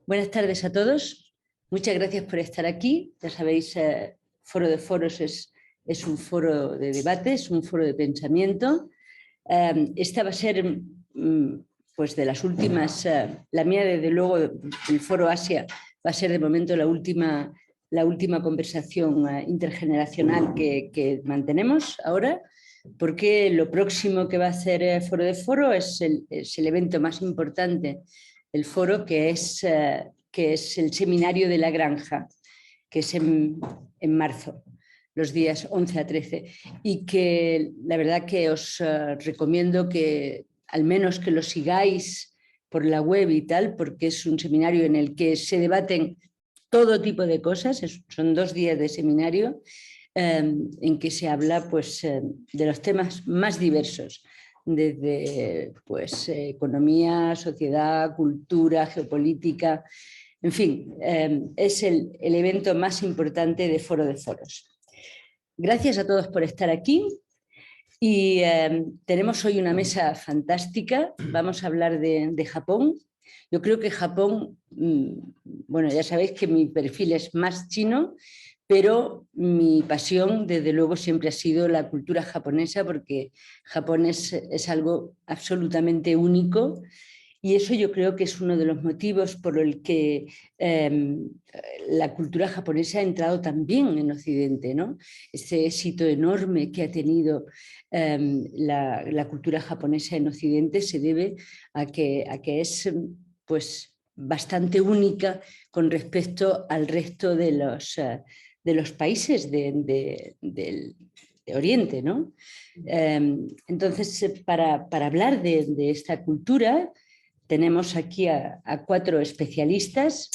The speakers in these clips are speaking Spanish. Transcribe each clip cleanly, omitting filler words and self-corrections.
Buenas tardes a todos. Muchas gracias por estar aquí. Ya sabéis, Foro de Foros es un foro de debate, es un foro de pensamiento. Esta va a ser, pues de las últimas, la mía desde luego, el Foro Asia va a ser de momento la última conversación intergeneracional que mantenemos ahora, porque lo próximo que va a hacer Foro de Foro es el evento más importante del foro, que es el Seminario de la Granja, que es en marzo, los días 11 a 13, y que la verdad que os recomiendo que al menos que lo sigáis por la web y tal, porque es un seminario en el que se debaten todo tipo de cosas. Son 2 días de seminario en que se habla pues, de los temas más diversos, desde pues, economía, sociedad, cultura, geopolítica, en fin, es el evento más importante de Foro de Foros. Gracias a todos por estar aquí y tenemos hoy una mesa fantástica. Vamos a hablar de Japón. Yo creo que Japón, bueno, ya sabéis que mi perfil es más chino, pero mi pasión desde luego siempre ha sido la cultura japonesa, porque Japón es algo absolutamente único. Y eso yo creo que es uno de los motivos por el que la cultura japonesa ha entrado también en Occidente, ¿no? Ese éxito enorme que ha tenido la cultura japonesa en Occidente se debe a que es pues, bastante única con respecto al resto de los países de Oriente, ¿no? Entonces, para hablar de esta cultura, tenemos aquí a 4 especialistas.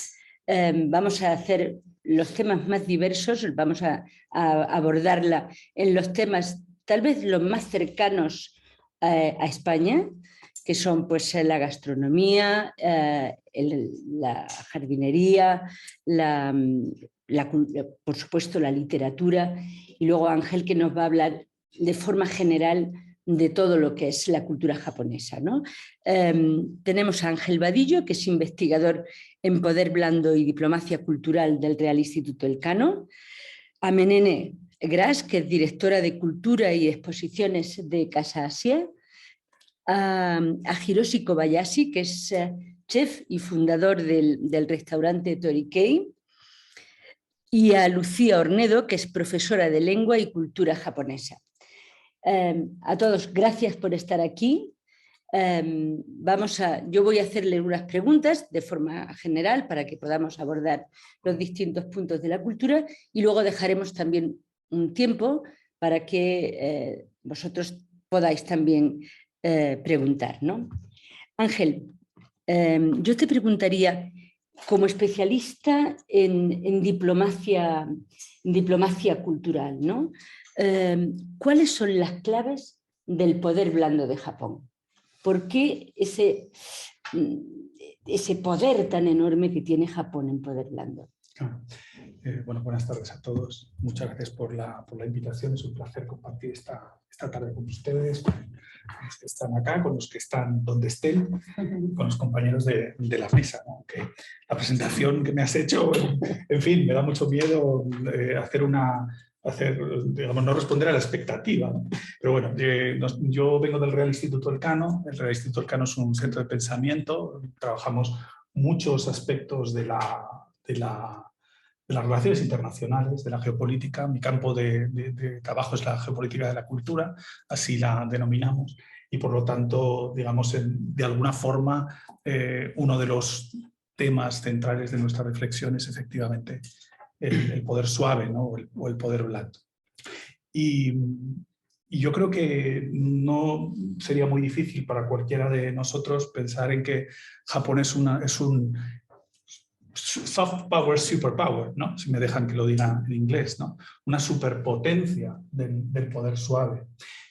Vamos a hacer los temas más diversos, vamos a abordarla en los temas tal vez los más cercanos a España, que son pues, la gastronomía, la jardinería, por supuesto la literatura, y luego Ángel, que nos va a hablar de forma general de todo lo que es la cultura japonesa, ¿no? Tenemos a Ángel Vadillo, que es investigador en Poder Blando y Diplomacia Cultural del Real Instituto Elcano, a Menene Gras, que es directora de Cultura y Exposiciones de Casa Asia, a Hiroshi Kobayashi, que es chef y fundador del restaurante Torikei, y a Lucía Ornedo, que es profesora de Lengua y Cultura Japonesa. A todos, gracias por estar aquí. Yo voy a hacerle unas preguntas de forma general para que podamos abordar los distintos puntos de la cultura, y luego dejaremos también un tiempo para que vosotros podáis también preguntar, ¿no? Ángel, yo te preguntaría, como especialista en diplomacia cultural, ¿no? ¿Cuáles son las claves del poder blando de Japón? ¿Por qué ese poder tan enorme que tiene Japón en poder blando? Bueno, buenas tardes a todos. Muchas gracias por la invitación. Es un placer compartir esta tarde con ustedes, con los que están acá, con los que están donde estén, con los compañeros de la mesa, ¿no? Que la presentación que me has hecho, en fin, me da mucho miedo digamos, no responder a la expectativa, ¿no? Pero bueno, yo vengo del Real Instituto Elcano. El Real Instituto Elcano es un centro de pensamiento. Trabajamos muchos aspectos de las relaciones internacionales, de la geopolítica. Mi campo de trabajo es la geopolítica de la cultura, así la denominamos, y por lo tanto, digamos, de alguna forma, uno de los temas centrales de nuestra reflexión es efectivamente el poder suave, ¿no? o el poder blando. Y yo creo que no sería muy difícil para cualquiera de nosotros pensar en que Japón es un soft power superpower, ¿no? Si me dejan que lo diga en inglés, ¿no? Una superpotencia del poder suave,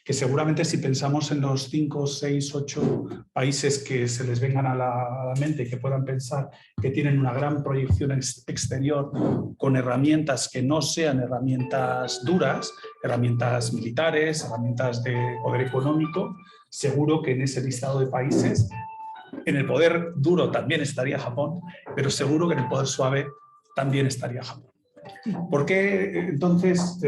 que seguramente si pensamos en los 5, 6, 8 países que se les vengan a la mente y que puedan pensar que tienen una gran proyección exterior con herramientas que no sean herramientas duras, herramientas militares, herramientas de poder económico, seguro que en ese listado de países En el poder duro también estaría Japón, pero seguro que en el poder suave también estaría Japón. ¿Por qué entonces,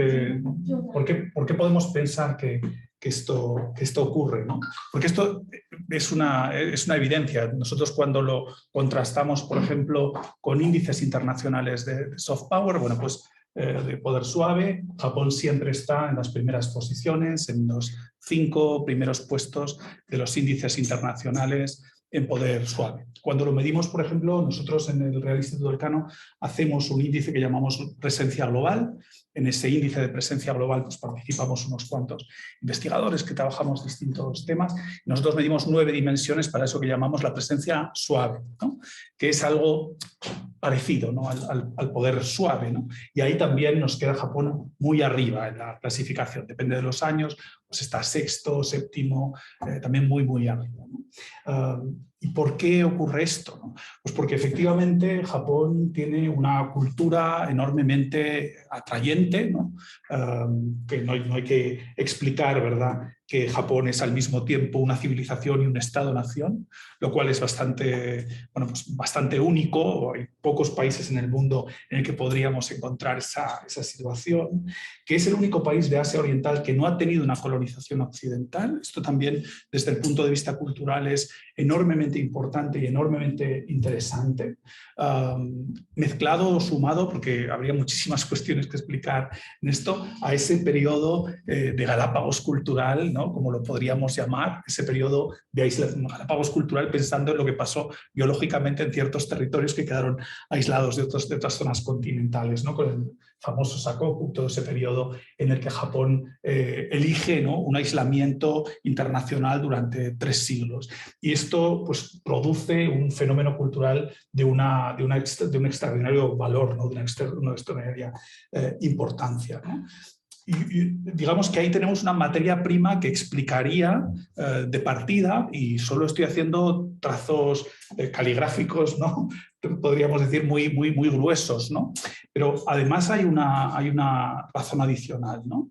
por qué podemos pensar que esto ocurre, ¿no? Porque esto es una evidencia. Nosotros cuando lo contrastamos, por ejemplo, con índices internacionales de soft power, bueno, pues de poder suave, Japón siempre está en las primeras posiciones, en los 5 primeros puestos de los índices internacionales en poder suave. Cuando lo medimos, por ejemplo, nosotros en el Real Instituto Elcano hacemos un índice que llamamos presencia global. En ese índice de presencia global pues, participamos unos cuantos investigadores que trabajamos distintos temas. Nosotros medimos 9 dimensiones para eso que llamamos la presencia suave, ¿no? Que es algo parecido, ¿no? al poder suave, ¿no? Y ahí también nos queda Japón muy arriba en la clasificación. Depende de los años, pues está sexto, séptimo, también muy arriba, ¿no? ¿Y por qué ocurre esto, no? Pues porque efectivamente Japón tiene una cultura enormemente atrayente, ¿no? Que no hay que explicar, ¿verdad?, que Japón es al mismo tiempo una civilización y un Estado-nación, lo cual es bastante, bueno, pues bastante único. Hay pocos países en el mundo en el que podríamos encontrar esa situación, que es el único país de Asia Oriental que no ha tenido una colonización occidental. Esto también, desde el punto de vista cultural, es enormemente importante y enormemente interesante. Mezclado o sumado, porque habría muchísimas cuestiones que explicar en esto, a ese periodo de Galápagos cultural, ¿no?, como lo podríamos llamar, ese periodo de Galápagos cultural, pensando en lo que pasó biológicamente en ciertos territorios que quedaron aislados de otras zonas continentales, ¿no?, con el famoso Sakoku, todo ese periodo en el que Japón elige, ¿no?, un aislamiento internacional durante 3 siglos. Y esto pues, produce un fenómeno cultural de un extraordinario valor, ¿no?, de una extraordinaria importancia, ¿no? Y digamos que ahí tenemos una materia prima que explicaría de partida, y solo estoy haciendo trazos caligráficos, ¿no?, podríamos decir muy gruesos, ¿no? Pero además hay una razón adicional, ¿no?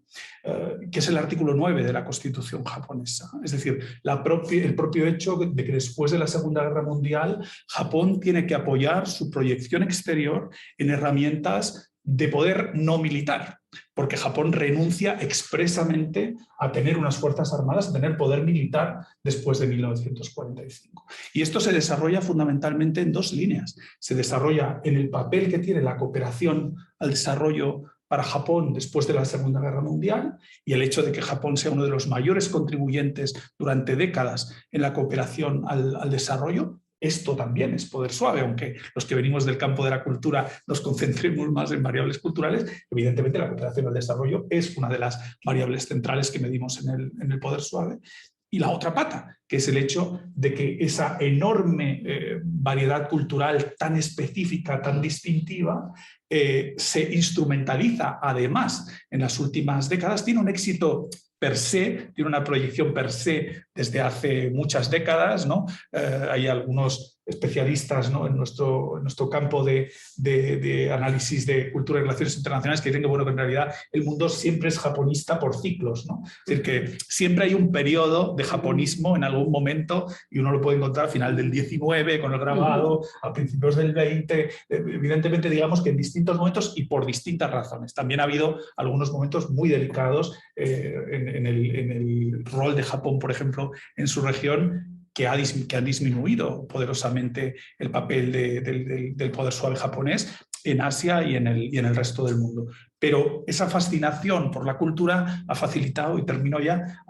Que es el artículo 9 de la Constitución japonesa. Es decir, el propio hecho de que después de la Segunda Guerra Mundial Japón tiene que apoyar su proyección exterior en herramientas de poder no militar, porque Japón renuncia expresamente a tener unas fuerzas armadas, a tener poder militar después de 1945. Y esto se desarrolla fundamentalmente en 2 líneas. Se desarrolla en el papel que tiene la cooperación al desarrollo para Japón después de la Segunda Guerra Mundial y el hecho de que Japón sea uno de los mayores contribuyentes durante décadas en la cooperación al desarrollo. Esto también es poder suave, aunque los que venimos del campo de la cultura nos concentremos más en variables culturales. Evidentemente la cooperación al desarrollo es una de las variables centrales que medimos en el poder suave. Y la otra pata, que es el hecho de que esa enorme variedad cultural tan específica, tan distintiva, se instrumentaliza además en las últimas décadas, tiene un éxito per se, tiene una proyección per se desde hace muchas décadas, ¿no? Hay algunos especialistas, ¿no?, en nuestro campo de análisis de cultura y relaciones internacionales que dicen que, bueno, que en realidad el mundo siempre es japonista por ciclos, ¿no? Es decir, que siempre hay un periodo de japonismo en algún momento y uno lo puede encontrar al final del 19 con el grabado, a principios del 20, evidentemente digamos que en distintos momentos y por distintas razones. También ha habido algunos momentos muy delicados en el rol de Japón, por ejemplo, en su región, que han disminuido poderosamente el papel del poder suave japonés en Asia y en el resto del mundo. Pero esa fascinación por la cultura ha facilitado, y termino ya,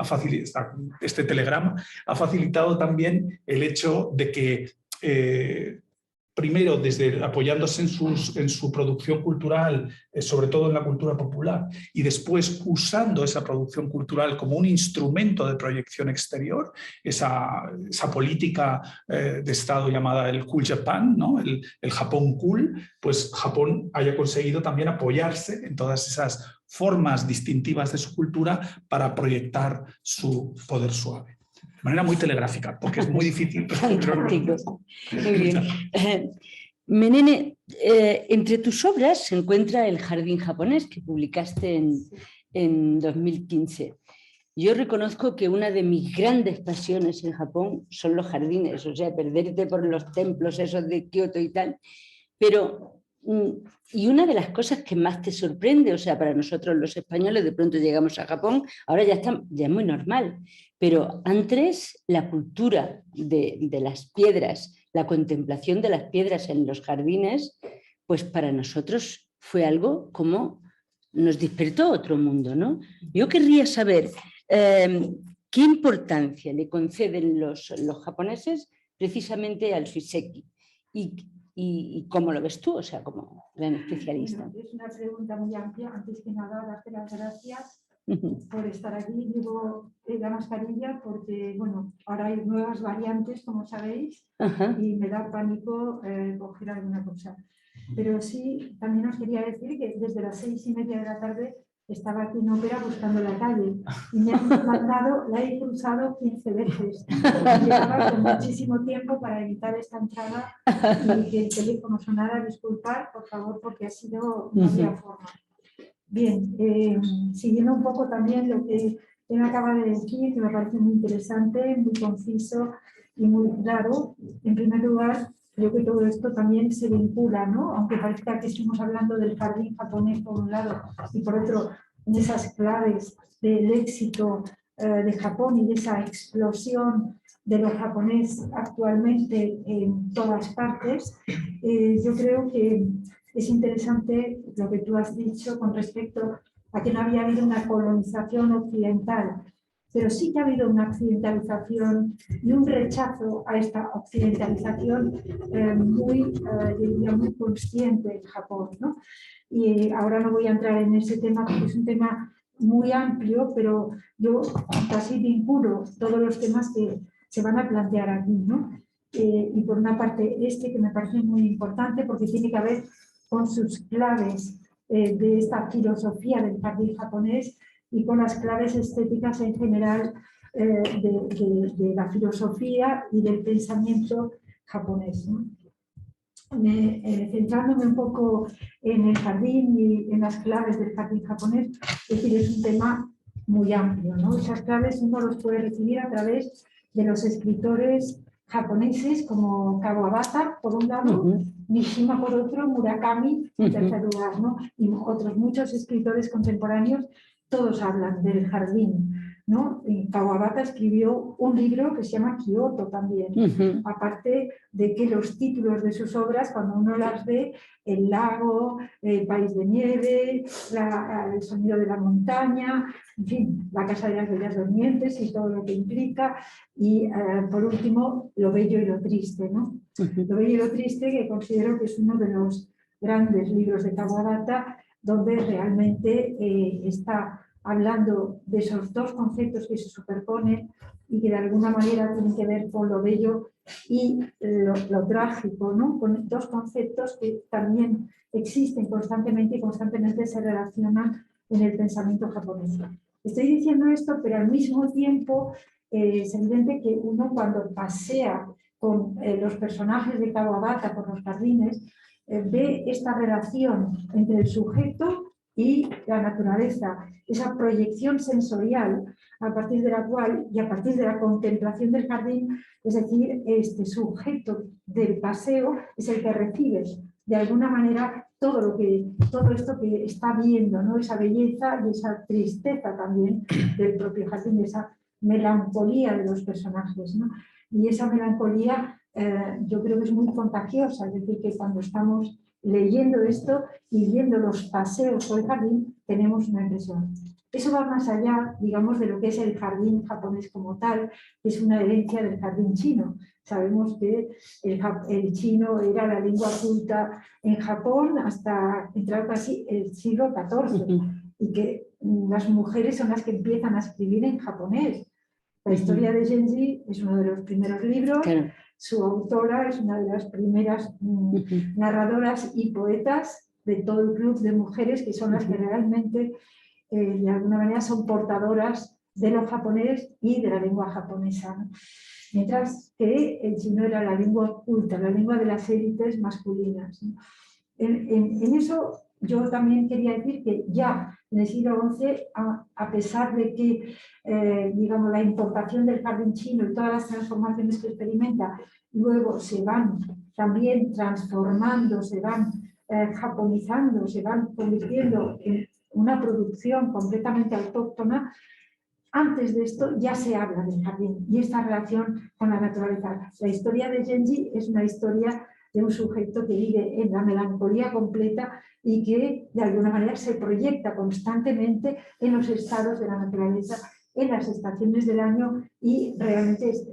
este telegrama, ha facilitado también el hecho de que primero, apoyándose en su producción cultural, sobre todo en la cultura popular, y después usando esa producción cultural como un instrumento de proyección exterior, esa política de Estado llamada el Cool Japan, ¿no?, el Japón cool, pues Japón haya conseguido también apoyarse en todas esas formas distintivas de su cultura para proyectar su poder suave. De manera muy telegráfica, porque es muy difícil. Fantástico. Muy bien. Menene, entre tus obras se encuentra El jardín japonés, que publicaste en 2015. yo reconozco que una de mis grandes pasiones en Japón son los jardines, o sea, perderte por los templos esos de Kioto y tal, pero y una de las cosas que más te sorprende, o sea, para nosotros los españoles de pronto llegamos a Japón, ahora ya es muy normal, pero antes la cultura de las piedras, la contemplación de las piedras en los jardines, pues para nosotros fue algo como nos despertó otro mundo, ¿no? Yo querría saber qué importancia le conceden los japoneses precisamente al Shiseki y cómo lo ves tú, o sea, como gran especialista. Bueno, es una pregunta muy amplia. Antes que nada, darte las gracias por estar aquí. Llevo la mascarilla porque, bueno, ahora hay nuevas variantes, como sabéis, y me da pánico coger alguna cosa. Pero sí, también os quería decir que desde las 6:30 de la tarde estaba aquí en ópera buscando la calle y me han mandado, la he cruzado 15 veces. Llevaba con muchísimo tiempo para evitar esta entrada y que el teléfono sonara. Disculpar, por favor, porque ha sido no había forma. Bien, siguiendo un poco también lo que él acaba de decir, que me parece muy interesante, muy conciso y muy claro. En primer lugar, creo que todo esto también se vincula, ¿no? Aunque parezca que estemos hablando del jardín japonés por un lado y por otro, en esas claves del éxito de Japón y de esa explosión de lo japonés actualmente en todas partes, yo creo que es interesante lo que tú has dicho con respecto a que no había habido una colonización occidental, pero sí que ha habido una occidentalización y un rechazo a esta occidentalización muy consciente en Japón, ¿no? Y ahora no voy a entrar en ese tema porque es un tema muy amplio, pero yo casi vinculo todos los temas que se van a plantear aquí, ¿no? Y por una parte que me parece muy importante porque tiene que ver con sus claves de esta filosofía del jardín japonés y con las claves estéticas en general de la filosofía y del pensamiento japonés, ¿no? Centrándome un poco en el jardín y en las claves del jardín japonés, es decir, es un tema muy amplio, ¿no? Esas claves uno los puede recibir a través de los escritores japoneses como Kawabata, por un lado, Mishima por otro, Murakami en tercer lugar, ¿no? Y otros muchos escritores contemporáneos, todos hablan del jardín, ¿no? Y Kawabata escribió un libro que se llama Kioto también, aparte de que los títulos de sus obras, cuando uno las ve, El lago, El país de nieve, El sonido de la montaña, en fin, La casa de las bellas durmientes y todo lo que implica, y por último, Lo bello y lo triste, ¿no? Lo bello y lo triste, que considero que es uno de los grandes libros de Kawabata, donde realmente está hablando de esos dos conceptos que se superponen y que de alguna manera tienen que ver con lo bello y lo trágico, ¿no? Con dos conceptos que también existen constantemente y constantemente se relacionan en el pensamiento japonés. Estoy diciendo esto, pero al mismo tiempo es evidente que uno cuando pasea con los personajes de Kawabata por los jardines, ve esta relación entre el sujeto y la naturaleza, esa proyección sensorial a partir de la cual y a partir de la contemplación del jardín, es decir, este sujeto del paseo es el que recibe de alguna manera todo esto que está viendo, ¿no? Esa belleza y esa tristeza también del propio jardín, esa melancolía de los personajes, ¿no? Y esa melancolía yo creo que es muy contagiosa, es decir, que cuando estamos leyendo esto y viendo los paseos por el jardín, tenemos una impresión. Eso va más allá, digamos, de lo que es el jardín japonés como tal, que es una herencia del jardín chino. Sabemos que el chino era la lengua culta en Japón hasta entrar casi el siglo XIV y que las mujeres son las que empiezan a escribir en japonés. La historia de Genji es uno de los primeros libros. Claro. Su autora es una de las primeras narradoras y poetas de todo el club de mujeres que son las que realmente, de alguna manera, son portadoras de lo japonés y de la lengua japonesa, ¿no? Mientras que el chino era la lengua culta, la lengua de las élites masculinas, ¿no? En eso yo también quería decir que ya en el siglo XI, a pesar de que digamos, la importación del jardín chino y todas las transformaciones que experimenta luego se van también transformando, se van japonizando, se van convirtiendo en una producción completamente autóctona, antes de esto ya se habla del jardín y esta relación con la naturaleza. La historia de Genji es una historia de un sujeto que vive en la melancolía completa y que de alguna manera se proyecta constantemente en los estados de la naturaleza, en las estaciones del año, y realmente es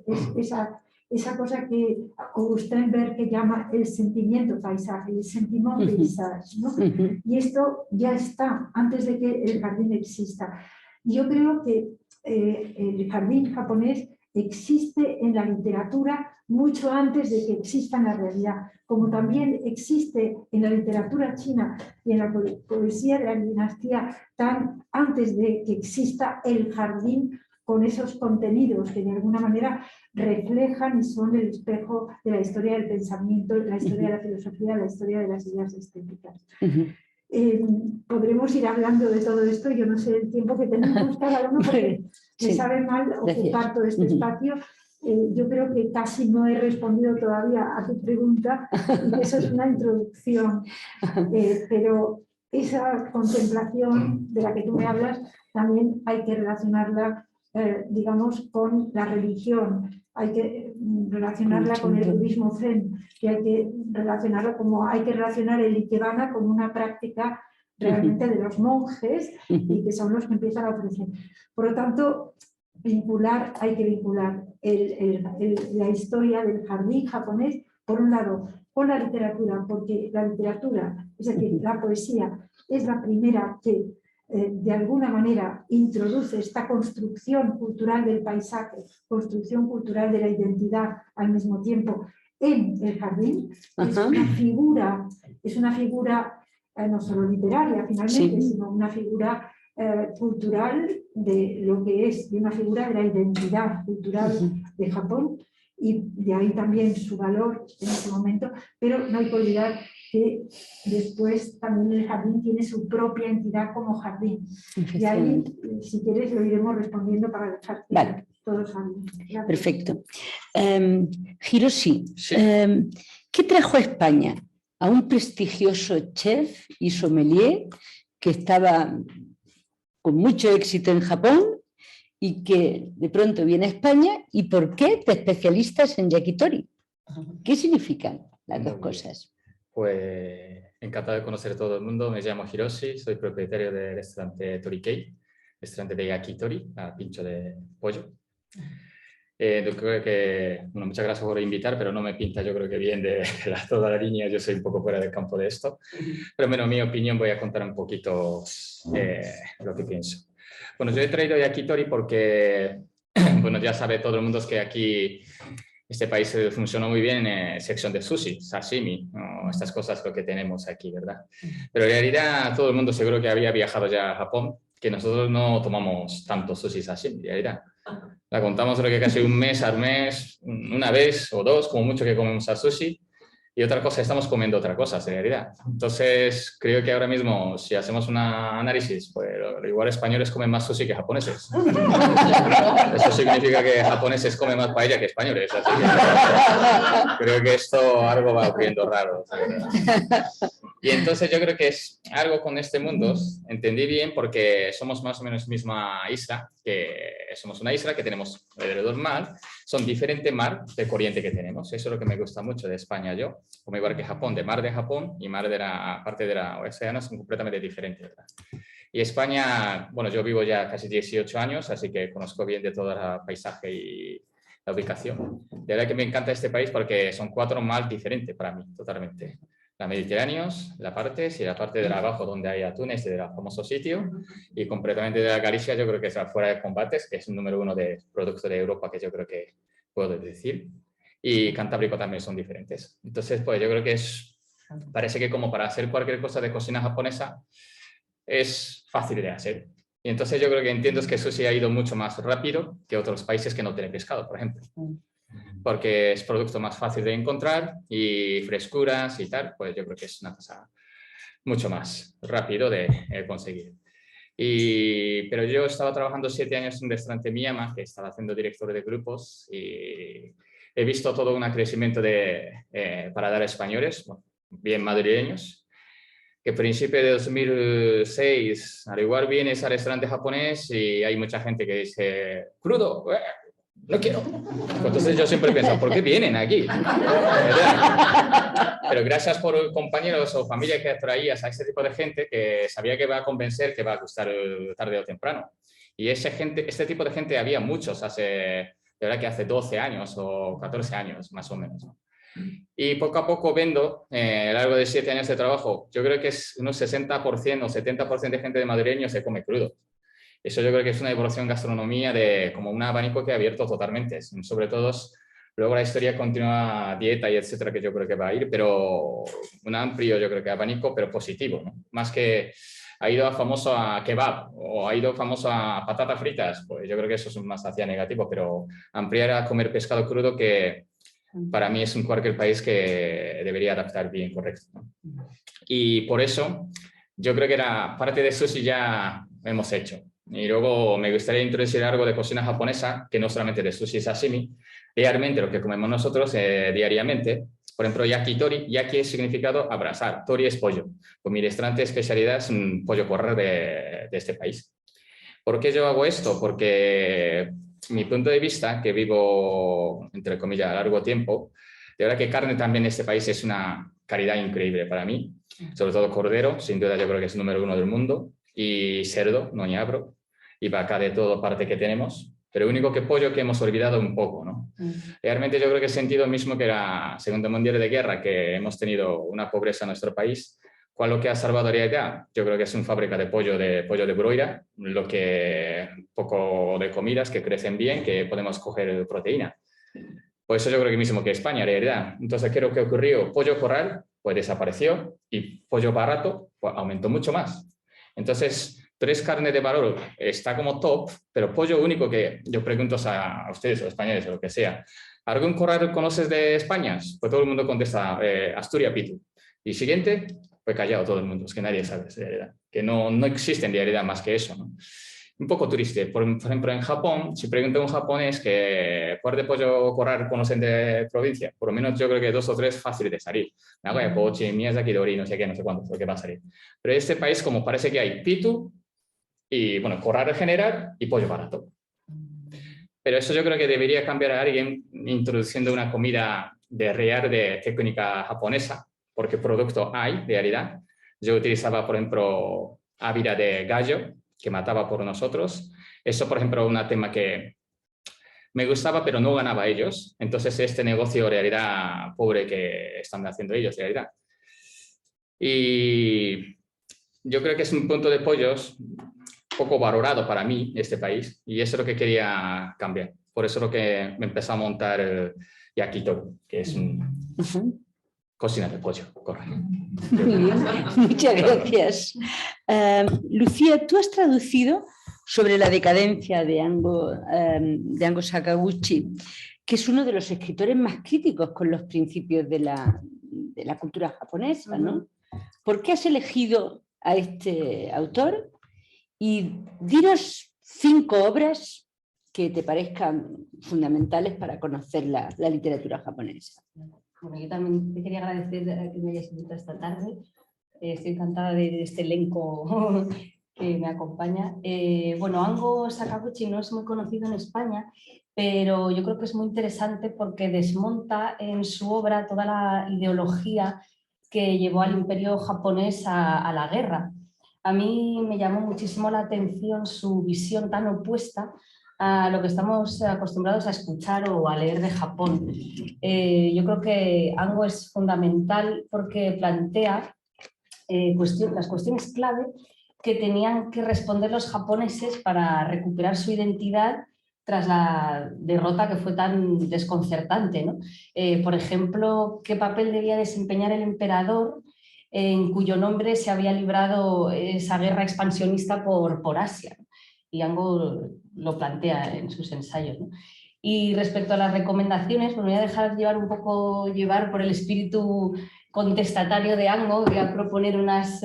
esa cosa que Augustin Berg llama el sentimiento paisaje, el sentiment paysage, ¿no? Y esto ya está antes de que el jardín exista. Yo creo que el jardín japonés existe en la literatura mucho antes de que exista en la realidad, como también existe en la literatura china y en la poesía de la dinastía Tang antes de que exista el jardín con esos contenidos que de alguna manera reflejan y son el espejo de la historia del pensamiento, la historia de la filosofía, la historia de las ideas estéticas. Podremos ir hablando de todo esto, yo no sé el tiempo que tenemos cada uno porque me sabe mal ocupar todo este espacio. Yo creo que casi no he respondido todavía a tu pregunta y eso es una introducción, pero esa contemplación de la que tú me hablas también hay que relacionarla digamos con la religión, hay que relacionarla con el budismo zen, que hay que relacionarlo como hay que relacionar el ikebana con una práctica realmente de los monjes y que son los que empiezan a ofrecer. Por lo tanto, hay que vincular la historia del jardín japonés, por un lado, con la literatura, porque la literatura, es decir, la poesía, es la primera que de alguna manera introduce esta construcción cultural del paisaje, construcción cultural de la identidad al mismo tiempo en el jardín. Es una figura no solo literaria finalmente, sino una figura cultural de lo que es, de una figura de la identidad cultural de Japón, y de ahí también su valor en ese momento, pero no hay que olvidar que después también el jardín tiene su propia entidad como jardín. Y ahí, si quieres, lo iremos respondiendo para dejar que todos hablen. Perfecto. Hiroshi, ¿qué trajo a España a un prestigioso chef y sommelier que estaba con mucho éxito en Japón y que de pronto viene a España? ¿Y por qué te especialistas en yakitori? ¿Qué significan las dos cosas? Pues encantado de conocer a todo el mundo. Me llamo Hiroshi, soy propietario del restaurante Torikei, restaurante de yakitori, pincho de pollo. Yo creo que, bueno, muchas gracias por invitar, pero no me pinta, yo creo que bien de toda la línea, yo soy un poco fuera del campo de esto. Pero bueno, en mi opinión voy a contar un poquito lo que pienso. Bueno, yo he traído yakitori porque, bueno, ya sabe todo el mundo que aquí este país funciona muy bien en sección de sushi, sashimi, ¿no? Estas cosas lo que tenemos aquí, ¿verdad? Pero en realidad todo el mundo seguro que había viajado ya a Japón, que nosotros no tomamos tanto sushi sashimi, en realidad. La contamos creo que casi un mes al mes, una vez o dos, como mucho que comemos a sushi. Y otra cosa, estamos comiendo otra cosa, en realidad. Entonces, creo que ahora mismo, si hacemos un análisis, pues igual españoles comen más sushi que japoneses. Eso significa que japoneses comen más paella que españoles. Así que creo que esto algo va ocurriendo raro. Y entonces yo creo que es algo con este mundo, entendí bien, porque somos más o menos misma isla, que somos una isla que tenemos alrededor del mar, son diferentes mar de corriente que tenemos. Eso es lo que me gusta mucho de España yo, como igual que Japón, de mar de Japón y mar de la parte de la océano son completamente diferentes, ¿verdad? Y España, bueno, yo vivo ya casi 18 años, así que conozco bien de todo el paisaje y la ubicación. De verdad que me encanta este país porque son 4 mar diferentes para mí, totalmente. La Mediterránea, la parte y la parte de abajo donde hay atunes, del famoso sitio, y completamente de la Galicia, yo creo que es fuera de combates, que es el número 1 de productos de Europa, que yo creo que puedo decir. Y Cantábrico también son diferentes. Entonces, pues yo creo que parece que como para hacer cualquier cosa de cocina japonesa, es fácil de hacer. Y entonces yo creo que entiendo que eso sí ha ido mucho más rápido que otros países que no tienen pescado, por ejemplo. Porque es producto más fácil de encontrar y frescuras y tal, pues yo creo que es una cosa mucho más rápido de conseguir. Pero yo estaba trabajando 7 años en un restaurante Miyama, que estaba haciendo director de grupos, y he visto todo un crecimiento de paladar españoles, bueno, bien madrileños, que a principios de 2006, al igual vienes al restaurante japonés y hay mucha gente que dice, crudo, no quiero. Entonces yo siempre pienso, ¿por qué vienen aquí? Pero gracias por compañeros o familia que traías a ese tipo de gente que sabía que va a convencer, que va a gustar tarde o temprano. Y este tipo de gente había muchos de verdad que hace 12 años o 14 años, más o menos, ¿no? Y poco a poco vendo, a lo largo de 7 años de trabajo, yo creo que es unos 60% o 70% de gente de madrileño se come crudo. Eso yo creo que es una evolución en gastronomía de como un abanico que ha abierto totalmente. Sobre todo, luego la historia continúa, dieta y etcétera, que yo creo que va a ir, pero un amplio, yo creo que abanico, pero positivo, ¿no? Más que ha ido famoso a kebab o ha ido famoso a patatas fritas, pues yo creo que eso es más hacia negativo, pero ampliar a comer pescado crudo, que para mí es un cualquier país que debería adaptar bien, correcto, ¿no? Y por eso yo creo que la parte de sushi ya hemos hecho. Y luego me gustaría introducir algo de cocina japonesa, que no solamente de sushi y sashimi, realmente lo que comemos nosotros diariamente. Por ejemplo, yakitori, yaki es significado abrazar, tori es pollo. Pues mi restaurante de especialidad es un pollo corral de este país. ¿Por qué yo hago esto? Porque mi punto de vista, que vivo, entre comillas, a largo tiempo, de verdad que carne también en este país es una calidad increíble para mí, sobre todo cordero, sin duda yo creo que es el número 1 del mundo, y cerdo, noñabro, y vaca de toda parte que tenemos, pero único que pollo que hemos olvidado un poco, ¿no? Realmente yo creo que he sentido mismo que la Segunda Mundial de Guerra, que hemos tenido una pobreza en nuestro país. ¿Cuál lo que ha salvado la realidad? Yo creo que es una fábrica de pollo de broira, lo que poco de comidas que crecen bien, que podemos coger proteína. Por eso yo creo que mismo que España, en realidad. Entonces, ¿qué es lo que ocurrió? Pollo corral, pues desapareció, y pollo barato, pues aumentó mucho más. Entonces, 3 carnes de valor está como top, pero pollo único, que yo pregunto a ustedes, o españoles, o lo que sea, ¿algún corral conoces de España? Pues todo el mundo contesta Asturias Pitu. Y siguiente, pues callado todo el mundo, es que nadie sabe de realidad, que no existe en realidad más que eso, ¿no? Un poco triste. Por ejemplo, en Japón, si pregunto a un japonés que cuál de pollo corral conocen de provincia, por lo menos yo creo que 2 o 3 fáciles de salir. Nagoya, Kochi, Miyazaki, Dori, no sé qué, no sé cuánto, lo que va a salir. Pero en este país, como parece que hay pitu y, bueno, corral general y pollo barato. Pero eso yo creo que debería cambiar a alguien introduciendo una comida de real de técnica japonesa, porque producto hay, de realidad. Yo utilizaba, por ejemplo, ávila de gallo, que mataba por nosotros. Eso, por ejemplo, un tema que me gustaba, pero no ganaba ellos. Entonces, este negocio, en realidad, pobre que están haciendo ellos, en realidad. Y yo creo que es un punto de pollos poco valorado para mí, este país, y eso es lo que quería cambiar. Por eso es lo que me empezó a montar Yakitori, que es un... cocina de pollo, correcto. Muy bien, muchas gracias. Lucía, tú has traducido sobre la decadencia de Ango Sakaguchi, que es uno de los escritores más críticos con los principios de la cultura japonesa, ¿no? ¿Por qué has elegido a este autor? Y dinos 5 obras que te parezcan fundamentales para conocer la literatura japonesa. Bueno, yo también te quería agradecer que me hayas invitado esta tarde. Estoy encantada de este elenco que me acompaña. Bueno, Ango Sakaguchi no es muy conocido en España, pero yo creo que es muy interesante porque desmonta en su obra toda la ideología que llevó al imperio japonés a la guerra. A mí me llamó muchísimo la atención su visión tan opuesta a lo que estamos acostumbrados a escuchar o a leer de Japón. Yo creo que Ango es fundamental porque plantea las cuestiones clave que tenían que responder los japoneses para recuperar su identidad tras la derrota que fue tan desconcertante, ¿no? Por ejemplo, qué papel debía desempeñar el emperador en cuyo nombre se había librado esa guerra expansionista por Asia, ¿no? Y Ango lo plantea en sus ensayos, ¿no? Y respecto a las recomendaciones, me voy a dejar llevar un poco por el espíritu contestatario de Ango, voy a proponer unas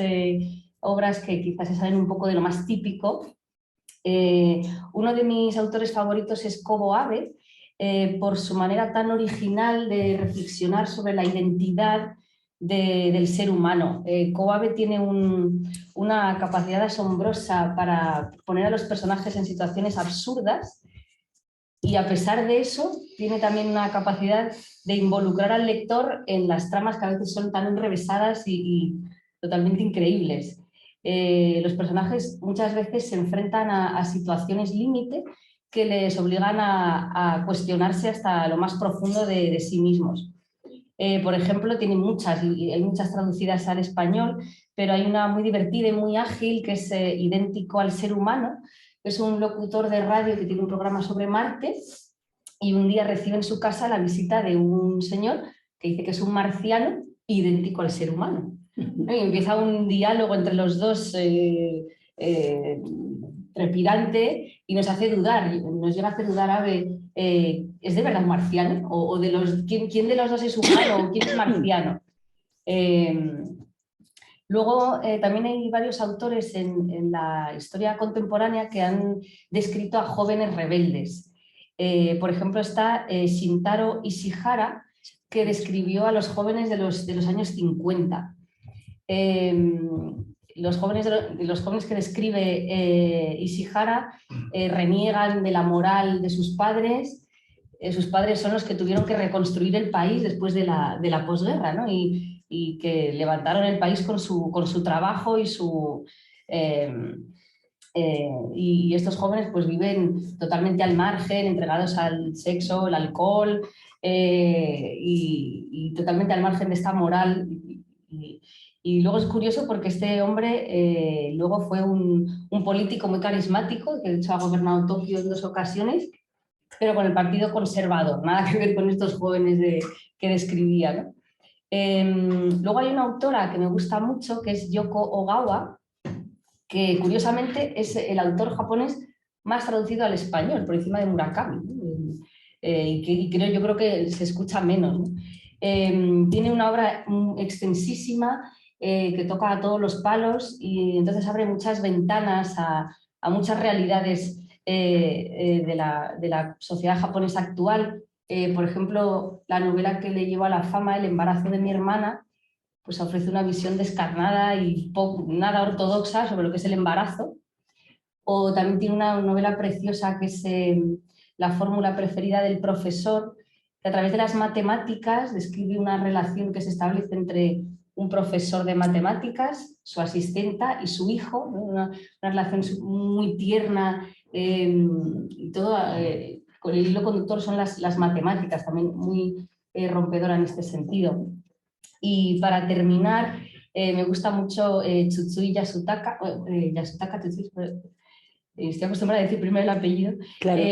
obras que quizás se salen un poco de lo más típico. Uno de mis autores favoritos es Kobo Abe, por su manera tan original de reflexionar sobre la identidad del ser humano. Kobo Abe tiene una capacidad asombrosa para poner a los personajes en situaciones absurdas, y a pesar de eso tiene también una capacidad de involucrar al lector en las tramas que a veces son tan enrevesadas y totalmente increíbles. Los personajes muchas veces se enfrentan a situaciones límite que les obligan a cuestionarse hasta lo más profundo de sí mismos. Por ejemplo, tiene muchas, y hay muchas traducidas al español, pero hay una muy divertida y muy ágil que es idéntico al ser humano. Es un locutor de radio que tiene un programa sobre Marte y un día recibe en su casa la visita de un señor que dice que es un marciano idéntico al ser humano. Y empieza un diálogo entre los dos trepidante y nos hace dudar, nos lleva a hacer dudar a ver, ¿es de verdad un marciano? ¿O de ¿quién de los dos es humano o quién es marciano? Luego también hay varios autores en la historia contemporánea que han descrito a jóvenes rebeldes. Por ejemplo está Shintaro Ishihara, que describió a los jóvenes de los años 50. Los jóvenes que describe Ishihara reniegan de la moral de sus padres. Sus padres son los que tuvieron que reconstruir el país después de la posguerra, ¿no? Y que levantaron el país con su trabajo y estos jóvenes pues viven totalmente al margen, entregados al sexo, el alcohol y totalmente al margen de esta moral. Y luego es curioso porque este hombre luego fue un político muy carismático, que de hecho ha gobernado Tokio en 2 ocasiones, pero con el partido conservador, nada que ver con estos jóvenes que describía, ¿no? Luego hay una autora que me gusta mucho, que es Yoko Ogawa, que curiosamente es el autor japonés más traducido al español, por encima de Murakami, ¿no? Yo creo que se escucha menos, ¿no? Tiene una obra extensísima que toca a todos los palos y entonces abre muchas ventanas a muchas realidades de la sociedad japonesa actual. Por ejemplo, la novela que le llevó a la fama, El embarazo de mi hermana, pues ofrece una visión descarnada y nada ortodoxa sobre lo que es el embarazo. O también tiene una novela preciosa que es La fórmula preferida del profesor, que a través de las matemáticas describe una relación que se establece entre un profesor de matemáticas, su asistenta y su hijo, ¿no? Una relación muy tierna y todo, con el hilo conductor son las matemáticas, también muy rompedora en este sentido. Y para terminar, me gusta mucho Tsutsui Yasutaka, Tsutsui, estoy acostumbrada a decir primero el apellido. Claro.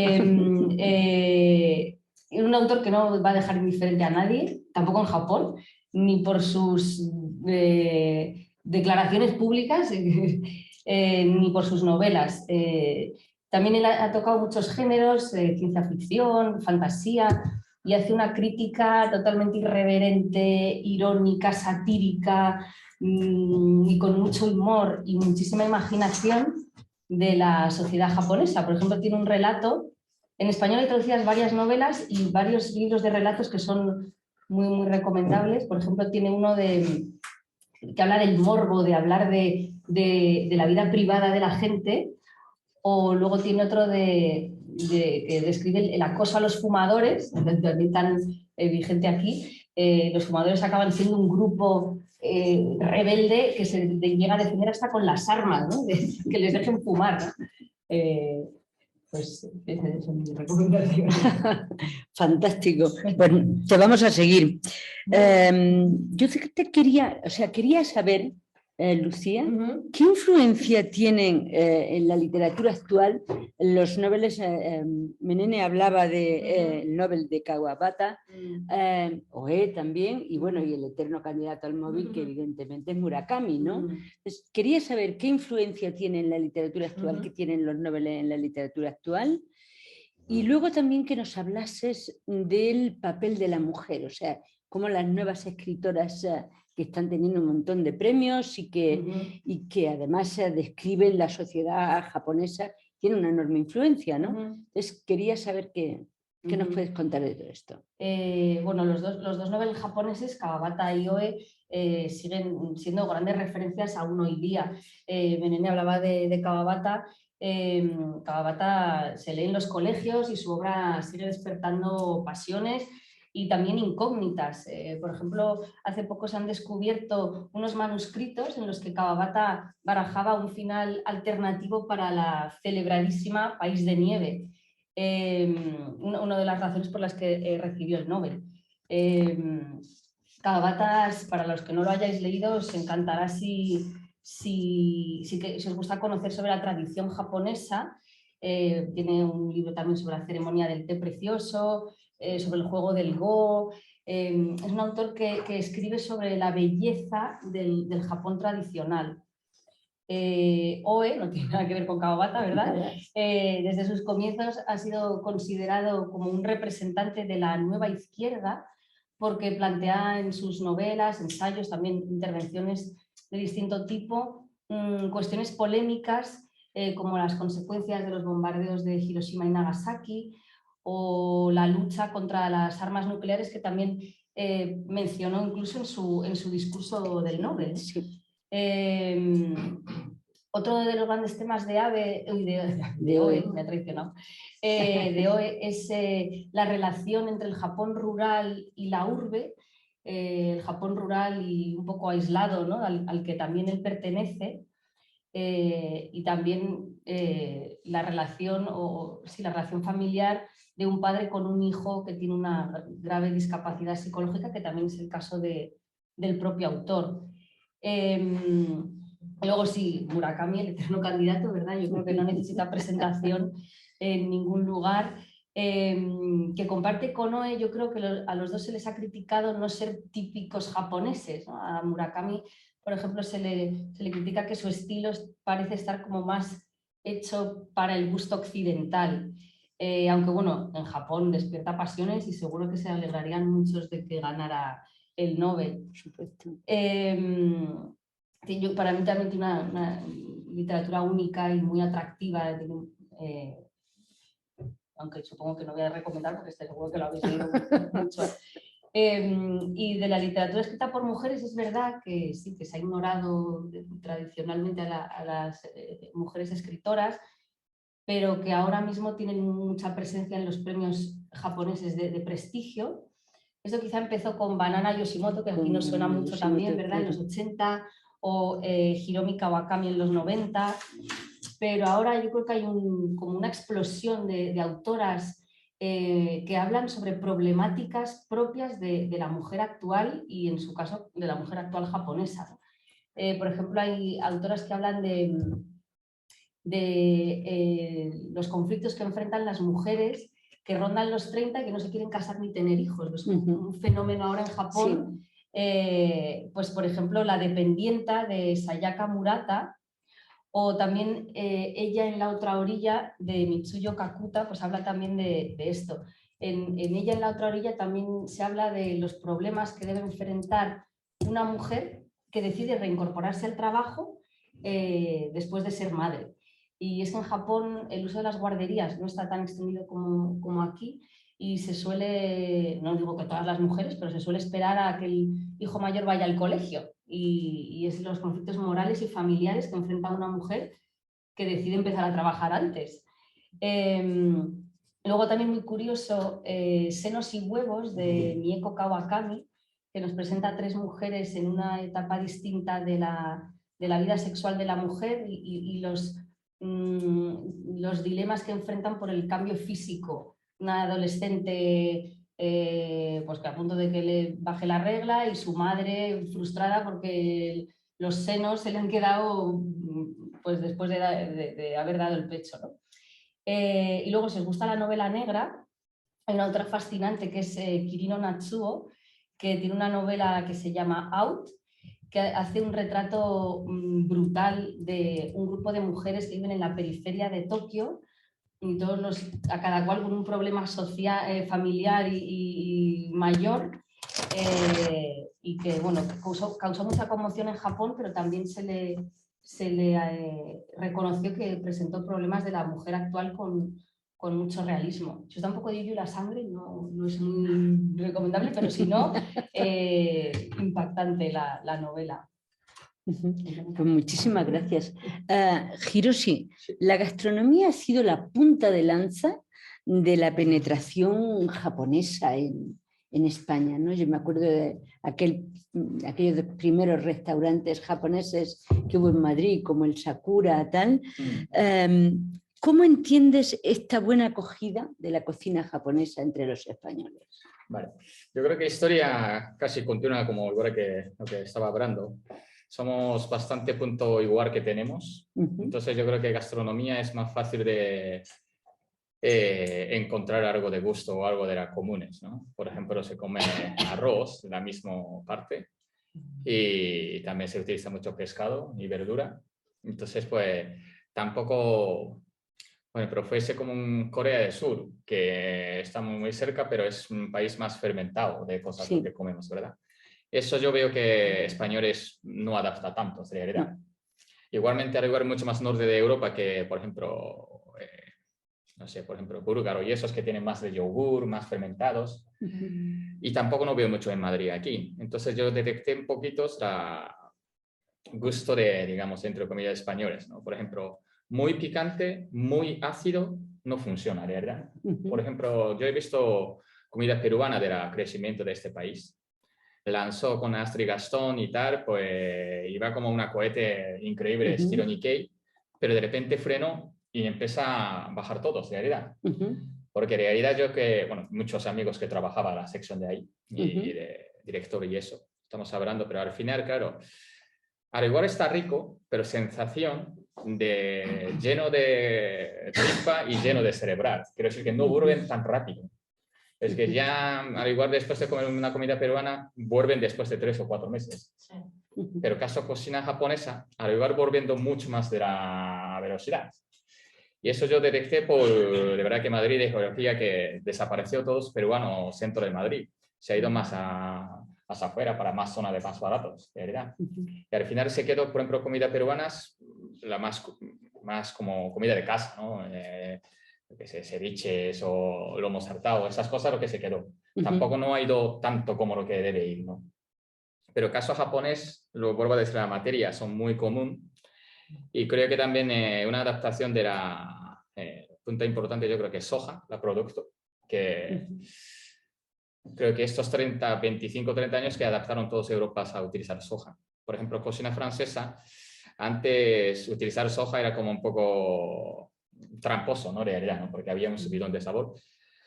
Un autor que no va a dejar indiferente a nadie, tampoco en Japón, ni por sus declaraciones públicas, ni por sus novelas. También él ha tocado muchos géneros, ciencia ficción, fantasía, y hace una crítica totalmente irreverente, irónica, satírica y con mucho humor y muchísima imaginación de la sociedad japonesa. Por ejemplo, tiene un relato, en español hay traducidas varias novelas y varios libros de relatos que son muy, muy recomendables. Por ejemplo, tiene uno que habla del morbo, de hablar de la vida privada de la gente, o luego tiene otro que describe el acoso a los fumadores, también tan vigente aquí. Los fumadores acaban siendo un grupo rebelde que se llega a defender hasta con las armas, ¿no? Que les dejen fumar, ¿no? Pues esa es mi recomendación. Fantástico. Bueno, te vamos a seguir. Yo quería saber, Lucía, ¿qué influencia tienen en la literatura actual los noveles? Menene hablaba del Nobel de Kawabata, Oe también, y bueno, y el eterno candidato al móvil, que evidentemente es Murakami, ¿no? Entonces, quería saber qué influencia tiene en la literatura actual, qué tienen los noveles en la literatura actual, y luego también que nos hablases del papel de la mujer, o sea, cómo las nuevas escritoras que están teniendo un montón de premios y que además describen la sociedad japonesa, tiene una enorme influencia, ¿no? Entonces quería saber qué nos puedes contar de todo esto. Bueno, los dos Nobel japoneses, Kawabata y Oe, siguen siendo grandes referencias aún hoy día. Benene hablaba de Kawabata. Kawabata se lee en los colegios y su obra sigue despertando pasiones y también incógnitas. Por ejemplo, hace poco se han descubierto unos manuscritos en los que Kawabata barajaba un final alternativo para la celebradísima País de Nieve. Una de las razones por las que recibió el Nobel. Kawabata, para los que no lo hayáis leído, os encantará si os gusta conocer sobre la tradición japonesa. Tiene un libro también sobre la ceremonia del té precioso, sobre el juego del Go. Es un autor que escribe sobre la belleza del Japón tradicional. Oe, no tiene nada que ver con Kawabata, ¿verdad? Desde sus comienzos ha sido considerado como un representante de la nueva izquierda porque plantea en sus novelas, ensayos, también intervenciones de distinto tipo, cuestiones polémicas como las consecuencias de los bombardeos de Hiroshima y Nagasaki o la lucha contra las armas nucleares que también mencionó incluso en su discurso del Nobel. Sí. Otro de los grandes temas de Oe, me ha traicionado, de Oe es la relación entre el Japón rural y la urbe, el Japón rural y un poco aislado, ¿no? al que también él pertenece, y también la relación familiar de un padre con un hijo que tiene una grave discapacidad psicológica, que también es el caso del propio autor. Luego sí, Murakami, el eterno candidato, ¿verdad? Yo creo que no necesita presentación en ningún lugar. Que comparte con Oe, yo creo que a los dos se les ha criticado no ser típicos japoneses, ¿no? A Murakami, por ejemplo, se le critica que su estilo parece estar como más hecho para el gusto occidental. Aunque bueno, en Japón despierta pasiones y seguro que se alegrarían muchos de que ganara el Nobel. Por supuesto. Para mí también tiene una literatura única y muy atractiva, aunque supongo que no voy a recomendar porque estoy seguro que lo habéis leído mucho. Y de la literatura escrita por mujeres es verdad que sí, que se ha ignorado tradicionalmente a las mujeres escritoras, pero que ahora mismo tienen mucha presencia en los premios japoneses de prestigio. Esto quizá empezó con Banana Yoshimoto, que aquí nos suena mucho también, ¿verdad? En los 80, o Hiromi Kawakami en los 90, pero ahora yo creo que hay como una explosión de autoras que hablan sobre problemáticas propias de la mujer actual y en su caso de la mujer actual japonesa. Por ejemplo, hay autoras que hablan de los conflictos que enfrentan las mujeres que rondan los 30 y que no se quieren casar ni tener hijos. Es un fenómeno ahora en Japón. Sí. Pues por ejemplo, La dependienta de Sayaka Murata, o también Ella en la otra orilla de Mitsuyo Kakuta, pues habla también de esto. En Ella en la otra orilla también se habla de los problemas que debe enfrentar una mujer que decide reincorporarse al trabajo después de ser madre. Y es que en Japón el uso de las guarderías no está tan extendido como aquí y se suele, no digo que todas las mujeres, pero se suele esperar a que el hijo mayor vaya al colegio y es los conflictos morales y familiares que enfrenta una mujer que decide empezar a trabajar antes. Luego también muy curioso, Senos y huevos de Mieko Kawakami, que nos presenta a 3 mujeres en una etapa distinta de la vida sexual de la mujer y los dilemas que enfrentan por el cambio físico. Una adolescente pues que a punto de que le baje la regla y su madre frustrada porque los senos se le han quedado pues después de haber dado el pecho, ¿no? Y luego, si os gusta la novela negra, hay una otra fascinante que es Kirino Natsuo, que tiene una novela que se llama Out, que hace un retrato brutal de un grupo de mujeres que viven en la periferia de Tokio y a cada cual con un problema social, familiar y mayor, y que bueno, causó mucha conmoción en Japón, pero también se le reconoció que presentó problemas de la mujer actual con mucho realismo. Si os da un poco de yuyu la sangre, no es muy recomendable, pero si no, impactante la novela. Pues muchísimas gracias. Hiroshi, la gastronomía ha sido la punta de lanza de la penetración japonesa en España, ¿no? Yo me acuerdo de aquellos primeros restaurantes japoneses que hubo en Madrid, como el Sakura, tal. ¿Cómo entiendes esta buena acogida de la cocina japonesa entre los españoles? Vale, yo creo que historia casi continua como lo que estaba hablando. Somos bastante punto igual que tenemos, entonces yo creo que gastronomía es más fácil de encontrar algo de gusto o algo de las comunes, ¿no? Por ejemplo, se come arroz de la misma parte y también se utiliza mucho pescado y verdura, entonces pues tampoco... Bueno, pero fuese como un Corea del Sur, que está muy cerca, pero es un país más fermentado de cosas que comemos, ¿verdad? Eso yo veo que españoles no adapta tanto, en realidad. Igualmente, al lugar mucho más norte de Europa que, por ejemplo, no sé, por ejemplo, búlgaro y esos que tienen más de yogur, más fermentados. Y tampoco no veo mucho en Madrid aquí. Entonces yo detecté un poquito gusto de, digamos, entre comillas, españoles, ¿no? Por ejemplo, muy picante, muy ácido, no funciona, ¿verdad? Por ejemplo, yo he visto comida peruana del crecimiento de este país. Lanzó con Astrid Gastón y tal, pues iba como una cohete increíble, estilo Nikkei, pero de repente frenó y empieza a bajar todo, en realidad. Porque en realidad yo bueno, muchos amigos que trabajaban en la sección de ahí, y de director y eso, estamos hablando, pero al final, claro, al igual está rico, pero sensación de lleno de tripa y lleno de cerebral. Quiero decir que no vuelven tan rápido. Es que ya, al igual después de comer una comida peruana, vuelven después de 3 o 4 meses. Pero caso cocina japonesa, al igual volviendo mucho más de la velocidad. Y eso yo detecté de verdad que Madrid de geografía que desapareció todos peruanos centro de Madrid. Se ha ido más hacia afuera para más zonas de más baratos, de verdad. Y al final se quedó, por ejemplo, comida peruanas, la más como comida de casa, ¿no? Que sé, ceviches o lomo saltado, esas cosas lo que se quedó. Tampoco no ha ido tanto como lo que debe ir, ¿no? Pero el caso japonés, lo vuelvo a decir, la materia son muy común y creo que también una adaptación de la punta importante, yo creo que es soja, la producto, que creo que estos 25, 30 años que adaptaron todos Europas a utilizar soja. Por ejemplo, cocina francesa, antes utilizar soja era como un poco tramposo, ¿no? De realidad, ¿no? Porque había un subidón de sabor.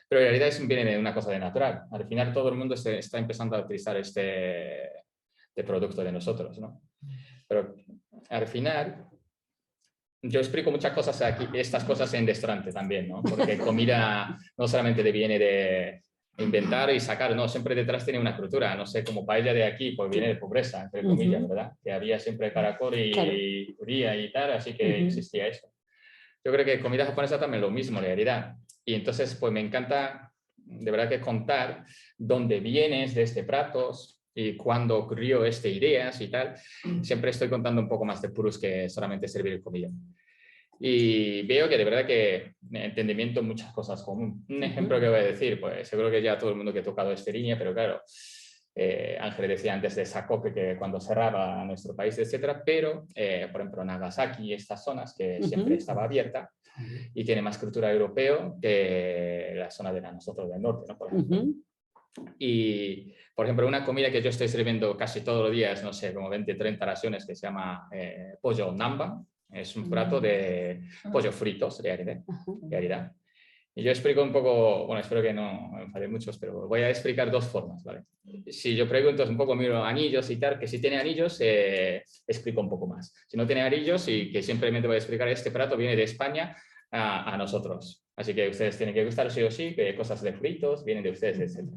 Pero en realidad viene de una cosa de natural. Al final todo el mundo está empezando a utilizar este producto de nosotros, ¿no? Pero al final yo explico muchas cosas aquí, estas cosas en restaurante también, ¿no? Porque comida no solamente viene de inventar y sacar, no, siempre detrás tiene una cultura, no sé, como paella de aquí, pues viene de pobreza, entre comillas, ¿verdad? Que había siempre caracol y uría y tal, así que existía eso. Yo creo que comida japonesa también lo mismo, en realidad. Y entonces, pues me encanta, de verdad que contar dónde vienes de este platos y cuándo ocurrió esta ideas y tal. Siempre estoy contando un poco más de puros que solamente servir comida. Y veo que de verdad que entendimiento muchas cosas comunes. Un ejemplo que voy a decir, pues seguro que ya todo el mundo que ha tocado esta línea, pero claro, Ángel decía antes de Sakope que cuando cerraba nuestro país, etcétera, pero por ejemplo Nagasaki y estas zonas que siempre estaba abierta y tiene más cultura europeo que la zona de nosotros del norte, ¿no? Por ejemplo. Y, por ejemplo, una comida que yo estoy sirviendo casi todos los días, no sé, como 20, 30 raciones, que se llama pollo namba. Es un plato de pollo fritos, en realidad. Y yo explico un poco, bueno, espero que no me enfade muchos, pero voy a explicar dos formas, ¿vale? Si yo pregunto un poco, miro anillos y tal, que si tiene anillos, explico un poco más. Si no tiene anillos, y que simplemente voy a explicar, este plato viene de España a nosotros. Así que ustedes tienen que gustar sí o sí, que cosas de fritos vienen de ustedes, etc.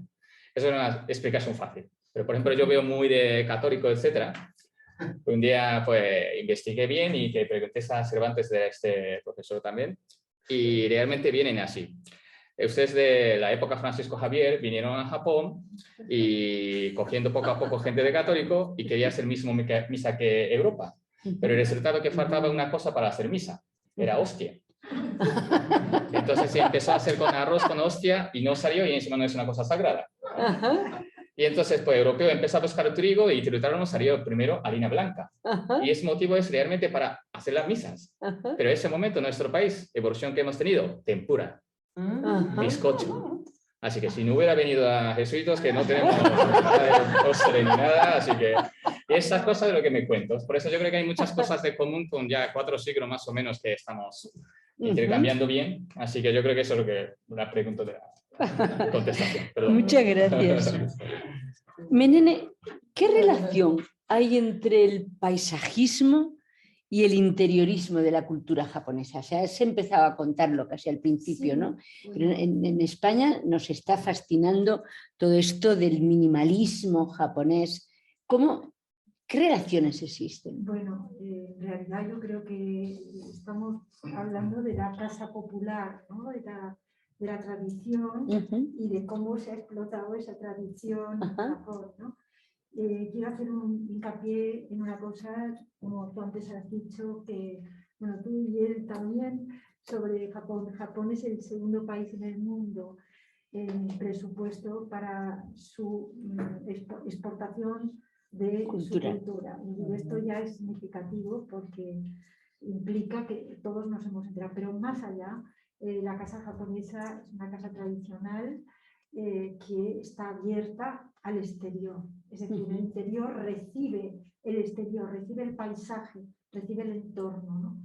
Eso es una explicación fácil. Pero, por ejemplo, yo veo muy de católico, etc. Un día, pues, investigué bien y que pregunté a Cervantes de este profesor también. Y realmente vienen así. ustedes de la época Francisco Javier vinieron a Japón y cogiendo poco a poco gente de católico y quería hacer mismo misa que Europa. Pero el resultado que faltaba una cosa para hacer misa, era hostia. Entonces se empezó a hacer con arroz, con hostia y no salió y encima no es una cosa sagrada. Y entonces, pues, europeo empezó a buscar trigo y tributario nos salió primero harina blanca. Y ese motivo es realmente para hacer las misas. Pero en ese momento, en nuestro país, evolución que hemos tenido, tempura, bizcocho. Así que si no hubiera venido a jesuitas, que no tenemos nada de postre ni nada, así que esas cosas de lo que me cuento. Por eso yo creo que hay muchas cosas de común con ya 4 siglos más o menos que estamos intercambiando bien. Así que yo creo que eso es lo que la pregunta de la contestación. Perdón. Muchas gracias. Menene, ¿qué relación hay entre el paisajismo y el interiorismo de la cultura japonesa? O sea, has empezado a contarlo casi al principio, Sí, ¿no? bueno. Pero en España nos está fascinando todo esto del minimalismo japonés. ¿Qué relaciones existen? Bueno, en realidad yo creo que estamos hablando de la casa popular, ¿no? De la tradición y de cómo se ha explotado esa tradición en Japón, ¿no? Quiero hacer un hincapié en una cosa, como tú antes has dicho, que bueno, tú y él también, sobre Japón. Japón es el segundo país en el mundo en presupuesto para su exportación de Cultura. su cultura. Y esto ya es significativo porque implica que todos nos hemos enterado. Pero más allá, la casa japonesa es una casa tradicional que está abierta al exterior. Es decir, el interior recibe el exterior, recibe el paisaje, recibe el entorno, ¿no?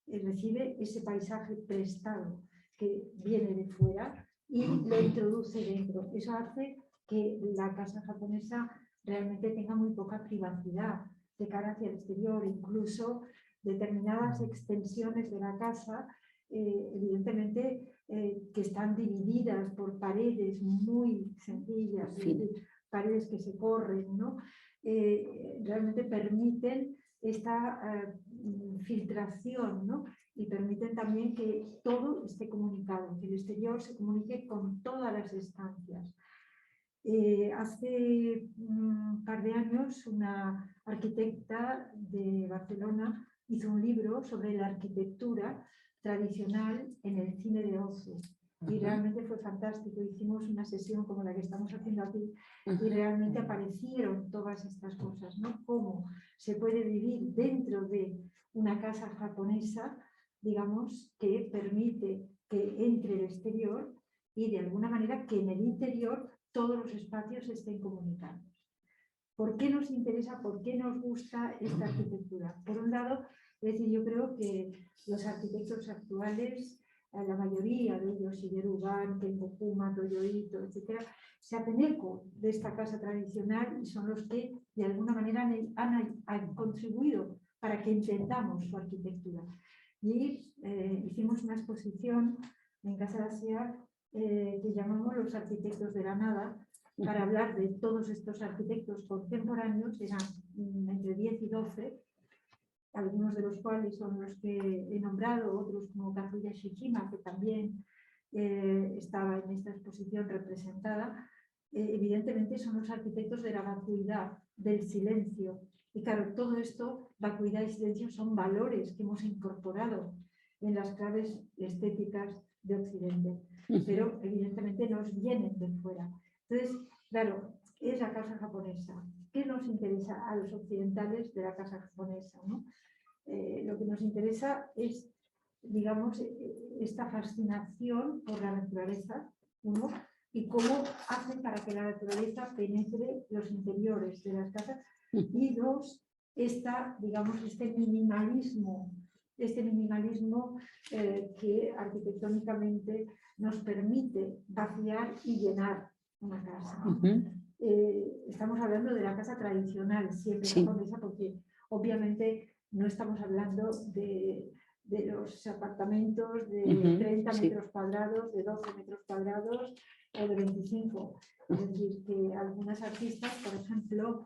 Recibe ese paisaje prestado que viene de fuera y lo introduce dentro. Eso hace que la casa japonesa realmente tenga muy poca privacidad de cara hacia el exterior. Incluso determinadas extensiones de la casa, evidentemente, que están divididas por paredes muy sencillas, es decir, paredes que se corren, ¿no? Realmente permiten esta filtración, ¿no? Y permiten también que todo esté comunicado, que el exterior se comunique con todas las estancias. Hace un par de años una arquitecta de Barcelona hizo un libro sobre la arquitectura tradicional en el cine de ocio y realmente fue fantástico. Hicimos una sesión como la que estamos haciendo aquí y realmente aparecieron todas estas cosas, ¿no? Cómo se puede vivir dentro de una casa japonesa, digamos, que permite que entre el exterior y de alguna manera que en el interior todos los espacios estén comunicados. ¿Por qué nos interesa, por qué nos gusta esta arquitectura? Por un lado, es decir, yo creo que los arquitectos actuales, la mayoría de ellos, Shigeru Ban, Kengo Kuma, Toyo Ito, etc., se hacen eco de esta casa tradicional y son los que de alguna manera han contribuido para que entendamos su arquitectura. Y hicimos una exposición en Casa de Asia que llamamos Los arquitectos de la nada, para hablar de todos estos arquitectos contemporáneos. Eran entre 10 y 12, algunos de los cuales son los que he nombrado, otros como Kazuya Shishima, que también estaba en esta exposición representada. Evidentemente son los arquitectos de la vacuidad, del silencio. Y claro, todo esto, vacuidad y silencio, son valores que hemos incorporado en las claves estéticas de Occidente, pero evidentemente nos vienen de fuera. Entonces, claro, es la casa japonesa. ¿Qué nos interesa a los occidentales de la casa japonesa, ¿no? Lo que nos interesa es, digamos, esta fascinación por la naturaleza, ¿no? Y cómo hacen para que la naturaleza penetre los interiores de las casas. Y dos, digamos, este minimalismo que arquitectónicamente nos permite vaciar y llenar una casa, ¿no? Estamos hablando de la casa tradicional, siempre japonesa, porque obviamente no estamos hablando de los apartamentos de 30 metros cuadrados, de 12 metros cuadrados o de 25. Es decir, que algunas artistas, por ejemplo,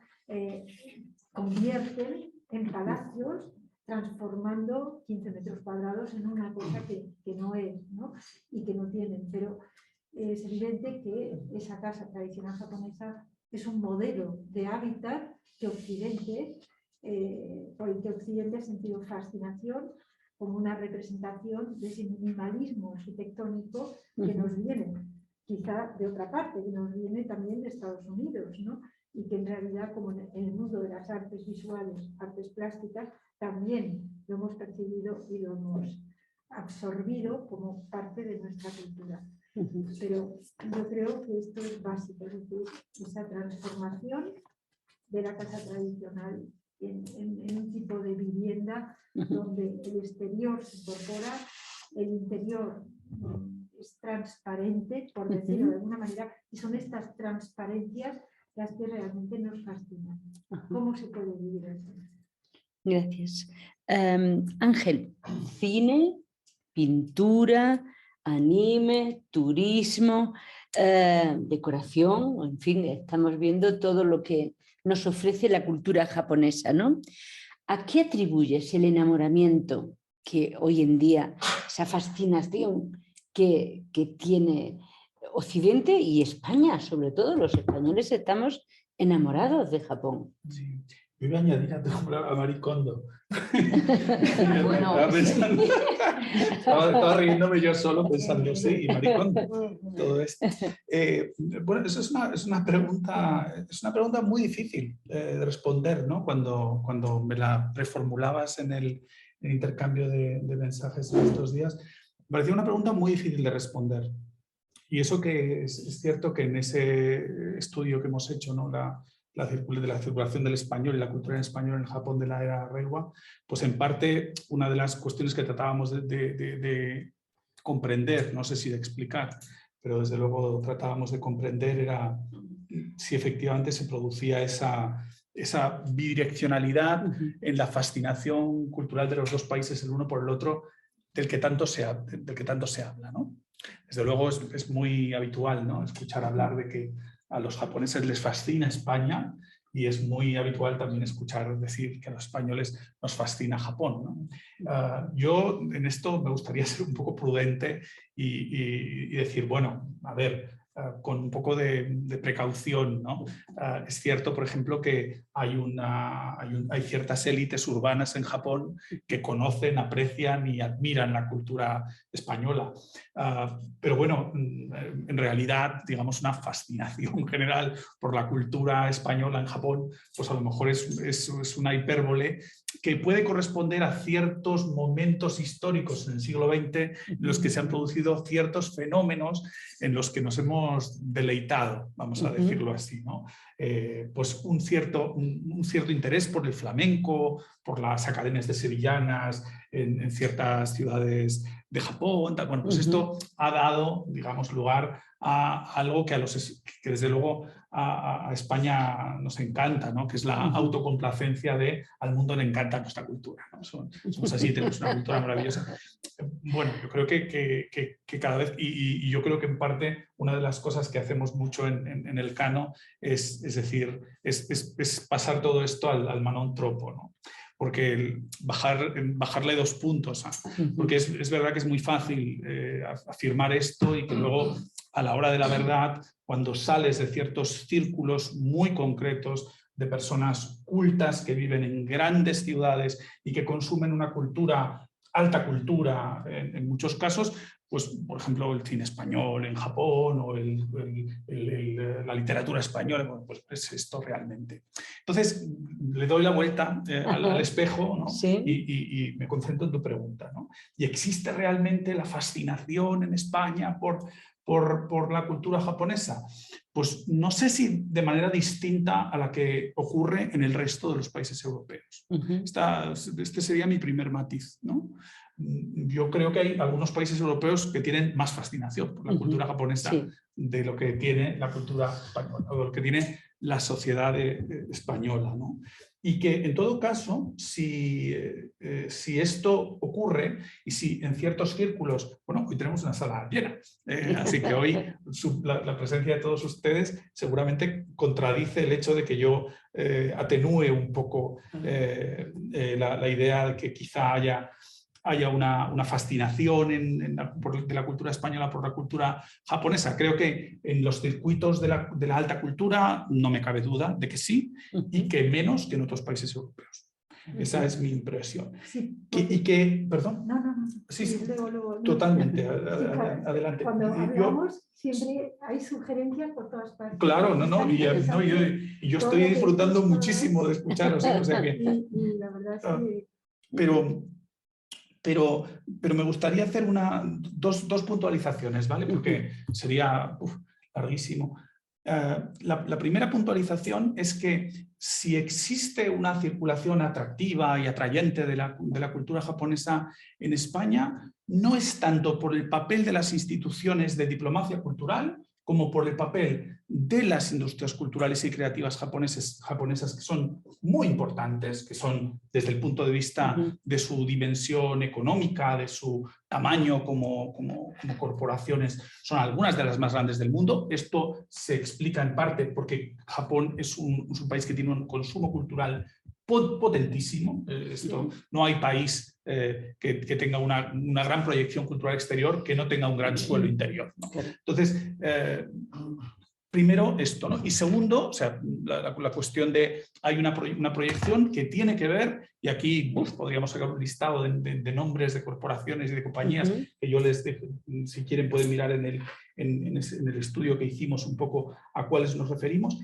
convierten en palacios transformando 15 metros cuadrados en una cosa que no es, ¿no? Y que no tienen. Pero es evidente que esa casa tradicional japonesa es un modelo de hábitat que Occidente, por el que Occidente ha sentido fascinación como una representación de ese minimalismo arquitectónico que nos viene, quizá de otra parte, que nos viene también de Estados Unidos, ¿no? Y que en realidad, como en el mundo de las artes visuales, artes plásticas, también lo hemos percibido y lo hemos absorbido como parte de nuestra cultura. Pero yo creo que esto es básico, es decir, esa transformación de la casa tradicional en un tipo de vivienda donde el exterior se incorpora, el interior es transparente, por decirlo de alguna manera, y son estas transparencias las que realmente nos fascinan. ¿Cómo se puede vivir eso? Gracias. Ángel, cine, pintura, anime, turismo, decoración, en fin, estamos viendo todo lo que nos ofrece la cultura japonesa, ¿no? ¿A qué atribuyes el enamoramiento que hoy en día, esa fascinación que tiene Occidente y España? Sobre todo los españoles estamos enamorados de Japón. Sí. Yo iba a añadir a Marie Kondo. Bueno, Estaba riéndome yo solo pensando, sí, y Marie Kondo, todo esto. Bueno, eso es una pregunta muy difícil de responder, ¿no? Cuando me la reformulabas en el intercambio de mensajes en estos días, me parecía una pregunta muy difícil de responder. Y eso que es cierto que en ese estudio que hemos hecho, ¿no? de la circulación del español y la cultura en español en el Japón de la era Reiwa, pues en parte una de las cuestiones que tratábamos de comprender, no sé si de explicar, pero desde luego tratábamos de comprender era si efectivamente se producía esa bidireccionalidad en la fascinación cultural de los dos países el uno por el otro del que tanto se habla, ¿no? Desde luego es muy habitual, ¿no? Escuchar hablar de que a los japoneses les fascina España y es muy habitual también escuchar decir que a los españoles nos fascina Japón, ¿no? Yo en esto me gustaría ser un poco prudente y decir, bueno, a ver, con un poco de precaución, ¿no? Es cierto, por ejemplo, que hay ciertas élites urbanas en Japón que conocen, aprecian y admiran la cultura española. Pero bueno, en realidad, digamos, una fascinación general por la cultura española en Japón, pues a lo mejor es una hipérbole que puede corresponder a ciertos momentos históricos en el siglo XX en los que se han producido ciertos fenómenos en los que nos hemos deleitado, vamos a decirlo así, ¿no? Pues un cierto interés por el flamenco, por las academias de sevillanas en ciertas ciudades de Japón. Bueno, pues esto ha dado, digamos, lugar a algo que desde luego a España nos encanta, ¿no? Que es la autocomplacencia de al mundo le encanta nuestra cultura, ¿no? Somos así, tenemos una cultura maravillosa. Bueno, yo creo que cada vez, y yo creo que en parte una de las cosas que hacemos mucho en el Kano es decir, es pasar todo esto al Manon Tropo, ¿no? Porque bajarle 2 puntos, porque es verdad que es muy fácil afirmar esto y que luego a la hora de la verdad, cuando sales de ciertos círculos muy concretos de personas cultas que viven en grandes ciudades y que consumen una cultura, alta cultura en muchos casos, pues por ejemplo el cine español en Japón o la literatura española, bueno, pues es esto realmente. Entonces le doy la vuelta al espejo, ¿no? Sí. Y me concentro en tu pregunta, ¿no? ¿Y existe realmente la fascinación en España por la cultura japonesa? Pues no sé si de manera distinta a la que ocurre en el resto de los países europeos. Este sería mi primer matiz, ¿no? Yo creo que hay algunos países europeos que tienen más fascinación por la cultura japonesa de lo que tiene la cultura española, o de lo que tiene la sociedad española, ¿no? Y que en todo caso, si esto ocurre y si en ciertos círculos, bueno, hoy tenemos una sala llena, así que hoy la presencia de todos ustedes seguramente contradice el hecho de que yo atenúe un poco la idea de que quizá haya haya una fascinación de la cultura española por la cultura japonesa. Creo que en los circuitos de la alta cultura no me cabe duda de que sí, y que menos que en otros países europeos. Esa es mi impresión. Sí, Y que, perdón. No. Sí, luego. totalmente. Sí, Adelante. Cuando hablamos, siempre hay sugerencias por todas partes. Claro, y yo estoy disfrutando muchísimo de escucharos. O sea que, y la verdad es que... Pero me gustaría hacer dos puntualizaciones, ¿vale? Porque sería larguísimo. La primera puntualización es que si existe una circulación atractiva y atrayente de la cultura japonesa en España, no es tanto por el papel de las instituciones de diplomacia cultural como por el papel de las industrias culturales y creativas japonesas, que son muy importantes, que son desde el punto de vista de su dimensión económica, de su tamaño como corporaciones, son algunas de las más grandes del mundo. Esto se explica en parte porque Japón es un país que tiene un consumo cultural potentísimo. No hay país que tenga una gran proyección cultural exterior que no tenga un gran suelo interior, ¿no? Entonces, primero esto, ¿no? Y segundo, o sea, la cuestión de hay una proyección que tiene que ver, y aquí podríamos sacar un listado de nombres de corporaciones y de compañías que yo les dejo, si quieren pueden mirar en el estudio que hicimos un poco a cuáles nos referimos.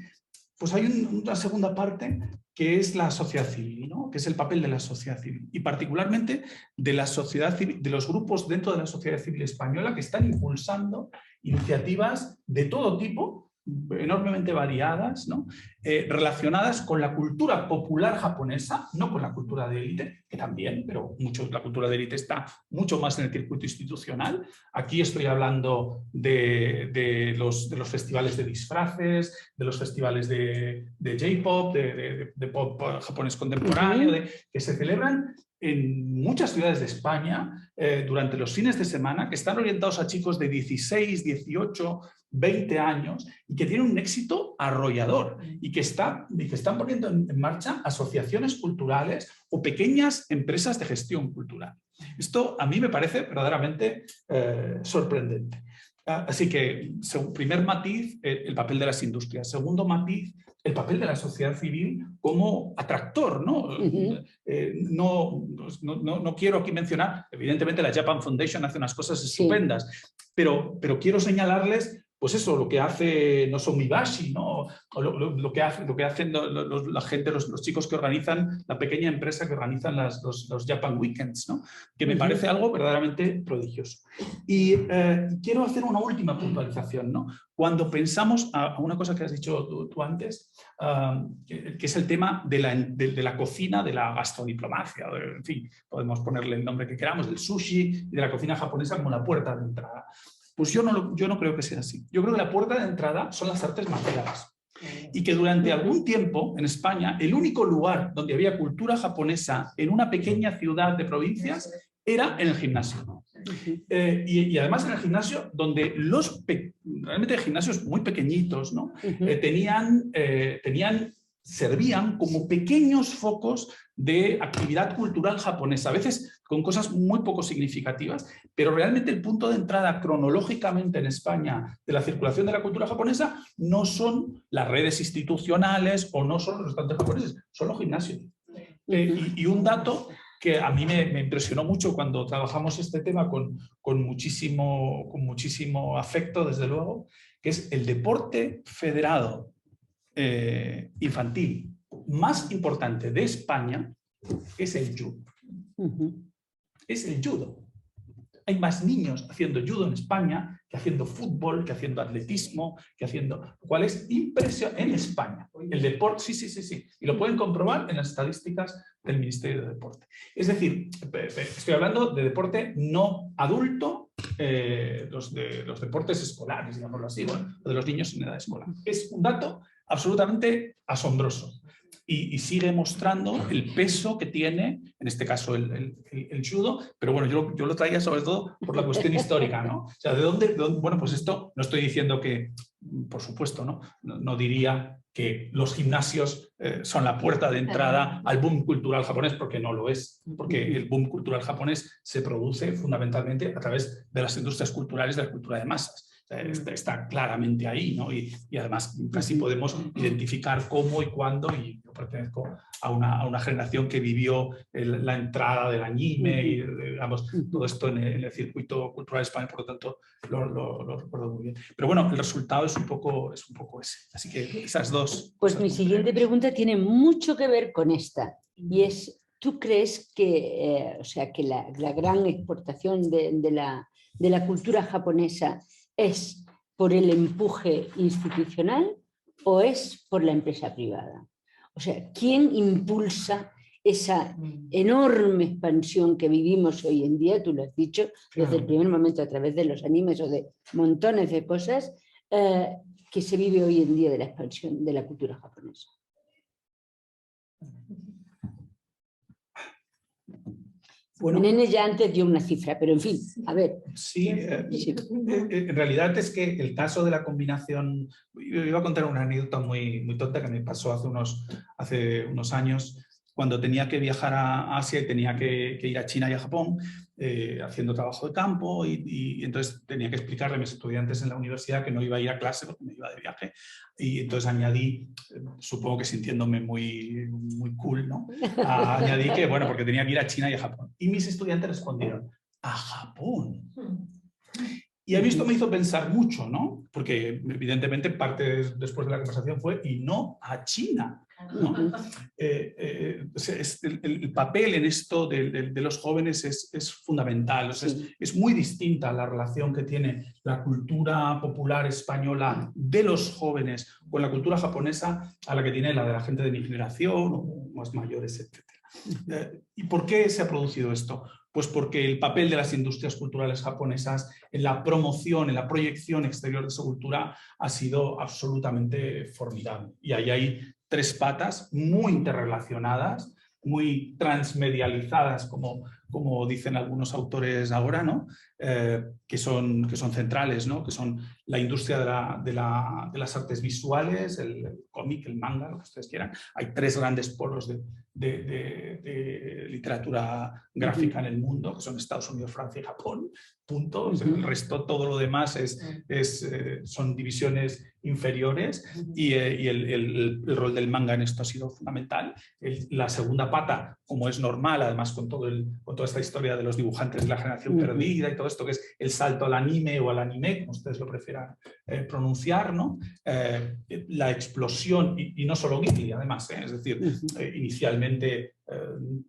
Pues hay una segunda parte que es la sociedad civil, ¿no? Que es el papel de la sociedad civil, y particularmente de la sociedad civil, de los grupos dentro de la sociedad civil española que están impulsando iniciativas de todo tipo, enormemente variadas, ¿no? Relacionadas con la cultura popular japonesa, no con la cultura de élite, que también, pero la cultura de élite está mucho más en el circuito institucional. Aquí estoy hablando de los festivales de disfraces, de los festivales de J-pop, de pop japonés contemporáneo, que se celebran en muchas ciudades de España durante los fines de semana, que están orientados a chicos de 16, 18, 20 años y que tienen un éxito arrollador y que están poniendo en marcha asociaciones culturales o pequeñas empresas de gestión cultural. Esto a mí me parece verdaderamente sorprendente. Así que, primer matiz, el papel de las industrias. Segundo matiz, el papel de la sociedad civil como atractor, ¿no? No quiero aquí mencionar, evidentemente la Japan Foundation hace unas cosas estupendas, pero quiero señalarles pues eso, lo que hace Nozomibashi, ¿no? O lo que hacen la gente, los chicos que organizan, la pequeña empresa que organizan los Japan Weekends, ¿no? Que me parece algo verdaderamente prodigioso. Y quiero hacer una última puntualización, ¿no? Cuando pensamos a una cosa que has dicho tú antes, que es el tema de la cocina, de la gastrodiplomacia, en fin, podemos ponerle el nombre que queramos, del sushi y de la cocina japonesa como la puerta de entrada. Pues yo no creo que sea así. Yo creo que la puerta de entrada son las artes marciales. Y que durante algún tiempo en España el único lugar donde había cultura japonesa en una pequeña ciudad de provincias era en el gimnasio. Y además en el gimnasio donde realmente gimnasios muy pequeñitos, ¿no? Servían como pequeños focos de actividad cultural japonesa, a veces con cosas muy poco significativas, pero realmente el punto de entrada cronológicamente en España de la circulación de la cultura japonesa no son las redes institucionales o no son los restaurantes japoneses, son los gimnasios. Y un dato que a mí me impresionó mucho cuando trabajamos este tema con muchísimo afecto, desde luego, que es el deporte federado infantil más importante de España es el judo. Es el judo. Hay más niños haciendo judo en España que haciendo fútbol, que haciendo atletismo, lo cual es impresionante en España. El deporte, sí. Y lo pueden comprobar en las estadísticas del Ministerio de Deporte. Es decir, estoy hablando de deporte no adulto, los deportes escolares, digámoslo así, bueno, de los niños en edad escolar. Es un dato absolutamente asombroso y sigue mostrando el peso que tiene, en este caso el judo, pero bueno, yo lo traía sobre todo por la cuestión histórica, ¿no? O sea, ¿de dónde? Bueno, pues esto no estoy diciendo que, por supuesto, no diría que los gimnasios son la puerta de entrada al boom cultural japonés, porque no lo es, porque el boom cultural japonés se produce fundamentalmente a través de las industrias culturales de la cultura de masas. Está claramente ahí, ¿no? Y además casi podemos identificar cómo y cuándo, y yo pertenezco a una generación que vivió la entrada del anime y digamos, todo esto en el circuito cultural español, por lo tanto lo recuerdo muy bien. Pero bueno, el resultado es un poco ese. Así que esas dos. Pues mi siguiente pregunta tiene mucho que ver con esta, y es, ¿tú crees que, o sea, que la gran exportación de la cultura japonesa es por el empuje institucional o es por la empresa privada? O sea, ¿quién impulsa esa enorme expansión que vivimos hoy en día? Tú lo has dicho, desde el primer momento a través de los animes o de montones de cosas que se vive hoy en día de la expansión de la cultura japonesa. Bueno, Nene ya antes dio una cifra, pero en fin, a ver. Sí, en realidad es que el caso de la combinación, yo iba a contar una anécdota muy tonta que me pasó hace unos años, cuando tenía que viajar a Asia y tenía que ir a China y a Japón, haciendo trabajo de campo, y entonces tenía que explicarle a mis estudiantes en la universidad que no iba a ir a clase porque me iba de viaje, y entonces añadí, supongo que sintiéndome muy cool, ¿no? Añadí que, bueno, porque tenía que ir a China y a Japón. Y mis estudiantes respondieron, ¿a Japón? Y a mí esto me hizo pensar mucho, ¿no? Porque evidentemente parte después de la conversación fue, y no a China, ¿no? El papel en esto de los jóvenes es fundamental. O sea, es muy distinta la relación que tiene la cultura popular española de los jóvenes con la cultura japonesa a la que tiene la de la gente de mi generación o más mayores, etc. ¿Y por qué se ha producido esto? Pues porque el papel de las industrias culturales japonesas en la promoción, en la proyección exterior de su cultura ha sido absolutamente formidable. Y ahí hay tres patas muy interrelacionadas, muy transmedializadas, como dicen algunos autores ahora, ¿no? Que son centrales, ¿no? Que son la industria de las artes visuales, el cómic, el manga, lo que ustedes quieran. Hay tres grandes polos de literatura gráfica en el mundo, que son Estados Unidos, Francia y Japón, punto. O sea, el resto, todo lo demás son divisiones inferiores, y el rol del manga en esto ha sido fundamental. La segunda pata, como es normal, además con toda esta historia de los dibujantes de la generación perdida y todo esto, que es el salto al anime o al anime, como ustedes lo prefieran pronunciar, ¿no? La explosión, y no solo Ghibli, además, es decir, inicialmente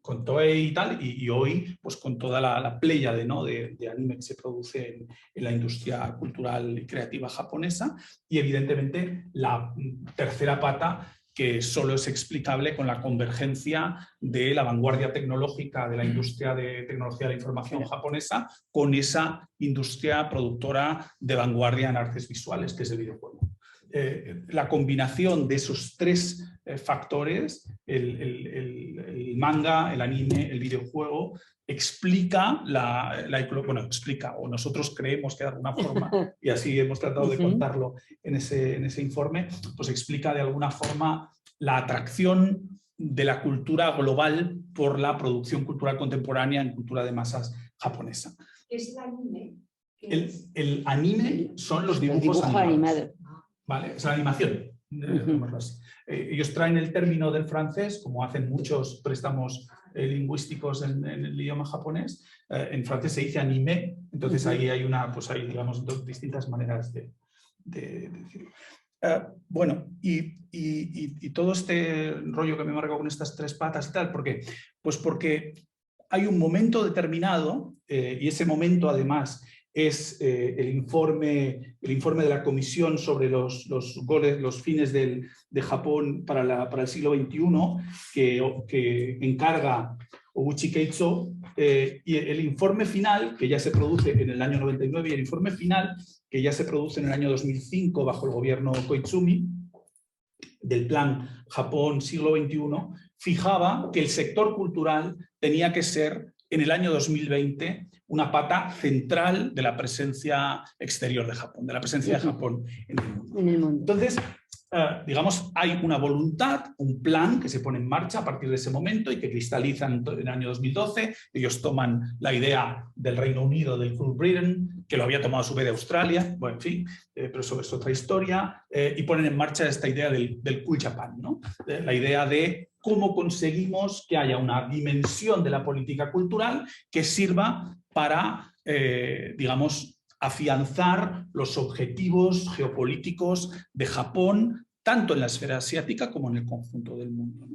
con Toei y tal, y hoy pues con toda la pléyade, ¿no? de anime que se produce en la industria cultural y creativa japonesa, y evidentemente la tercera pata, que solo es explicable con la convergencia de la vanguardia tecnológica de la industria de tecnología de la información japonesa con esa industria productora de vanguardia en artes visuales, que es el videojuego. La combinación de esos tres factores, el manga, el anime, el videojuego, explica explica, o nosotros creemos que de alguna forma, y así hemos tratado de contarlo en ese informe, pues explica de alguna forma la atracción de la cultura global por la producción cultural contemporánea en cultura de masas japonesa. ¿Qué es el anime? El anime son los dibujos animados. ¿Vale? Es la animación. Ellos traen el término del francés, como hacen muchos préstamos lingüísticos en el idioma japonés. En francés se dice anime, entonces ahí hay digamos, dos distintas maneras de decirlo. Bueno, y todo este rollo que me marco con estas tres patas y tal, ¿por qué? Pues porque hay un momento determinado, y ese momento además es el informe de la Comisión sobre los fines de Japón para el siglo XXI, que encarga Oguchi Keizo, y el informe final, que ya se produce en el año 99, y el informe final, que ya se produce en el año 2005 bajo el gobierno Koizumi, del plan Japón siglo XXI, fijaba que el sector cultural tenía que ser, en el año 2020, una pata central de la presencia exterior de Japón, de la presencia de Japón en el mundo. Entonces, digamos, hay una voluntad, un plan que se pone en marcha a partir de ese momento y que cristalizan en el año 2012. Ellos toman la idea del Reino Unido, del Great Britain, que lo había tomado a su vez de Australia, bueno, en fin, pero eso es otra historia, y ponen en marcha esta idea del Cool Japan, ¿no? La idea de cómo conseguimos que haya una dimensión de la política cultural que sirva para, digamos, afianzar los objetivos geopolíticos de Japón, tanto en la esfera asiática como en el conjunto del mundo.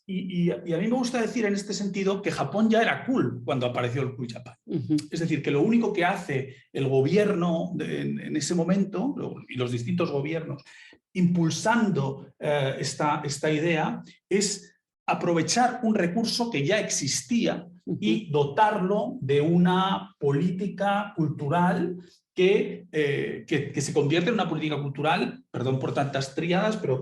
Y a mí me gusta decir en este sentido que Japón ya era cool cuando apareció el Cool Japan. Es decir, que lo único que hace el gobierno en ese momento, y los distintos gobiernos, impulsando esta idea, es aprovechar un recurso que ya existía y dotarlo de una política cultural que se convierte en una política cultural, perdón por tantas tríadas, pero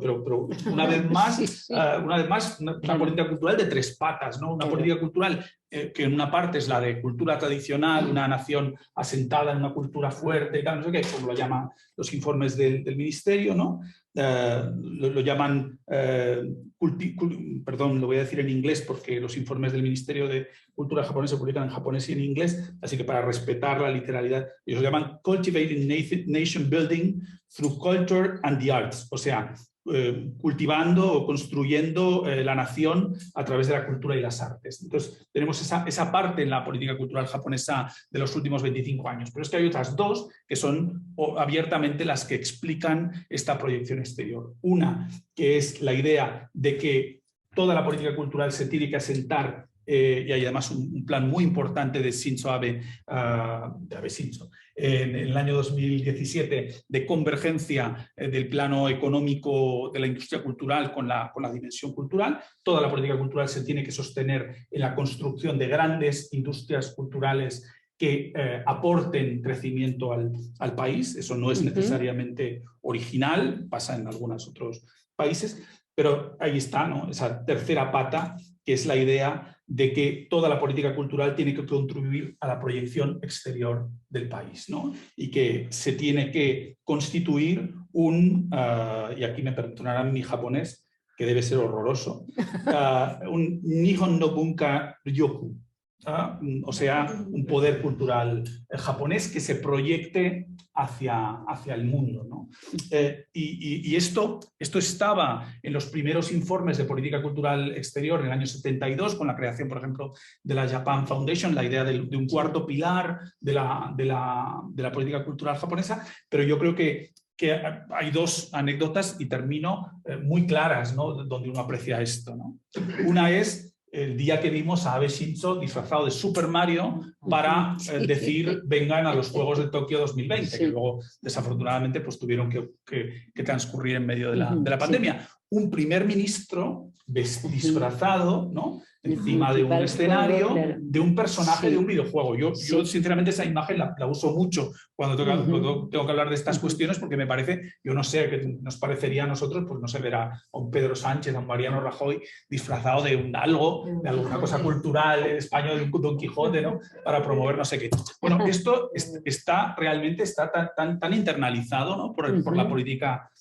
una vez más, una política cultural de tres patas, ¿no? Una política cultural que en una parte es la de cultura tradicional, una nación asentada en una cultura fuerte y tal, no sé qué, como lo llaman los informes del ministerio, ¿no? Lo llaman, perdón, lo voy a decir en inglés porque los informes del Ministerio de Cultura japonesa se publican en japonés y en inglés, así que para respetar la literalidad, ellos lo llaman Cultivating Nation Building Through Culture and the Arts, o sea, cultivando o construyendo la nación a través de la cultura y las artes. Entonces tenemos esa parte en la política cultural japonesa de los últimos 25 años, pero es que hay otras dos que son abiertamente las que explican esta proyección exterior. Una, que es la idea de que toda la política cultural se tiene que asentar, y hay además un plan muy importante de Shinzo Abe, de Abe Shinzo, en el año 2017, de convergencia del plano económico de la industria cultural con la dimensión cultural. Toda la política cultural se tiene que sostener en la construcción de grandes industrias culturales que aporten crecimiento al país. Eso no es necesariamente original, pasa en algunos otros países, pero ahí está, ¿no? Esa tercera pata, que es la idea de que toda la política cultural tiene que contribuir a la proyección exterior del país, ¿no? Y que se tiene que constituir y aquí me perdonarán mi japonés, que debe ser horroroso, un Nihon no Bunka Ryoku, o sea, un poder cultural japonés que se proyecte hacia el mundo, ¿no? Y esto estaba en los primeros informes de política cultural exterior en el año 72, con la creación, por ejemplo, de la Japan Foundation, la idea de un cuarto pilar de la política cultural japonesa, pero yo creo que hay dos anécdotas, y termino, muy claras, ¿no? Donde uno aprecia esto, ¿no? Una es el día que vimos a Abe Shinzo disfrazado de Super Mario para decir vengan a los Juegos de Tokio 2020, que luego desafortunadamente pues, tuvieron que transcurrir en medio de la pandemia. Un primer ministro disfrazado, ¿no? Encima de un escenario, de un personaje de un videojuego. Yo sinceramente esa imagen la uso mucho cuando tengo que hablar de estas cuestiones, porque me parece, yo no sé, qué nos parecería a nosotros, pues no sé, ver a un Pedro Sánchez, a un Mariano Rajoy disfrazado de de alguna cosa cultural en España, de un Don Quijote, ¿no? Para promover no sé qué. Bueno, esto realmente está tan internalizado, ¿no? por la política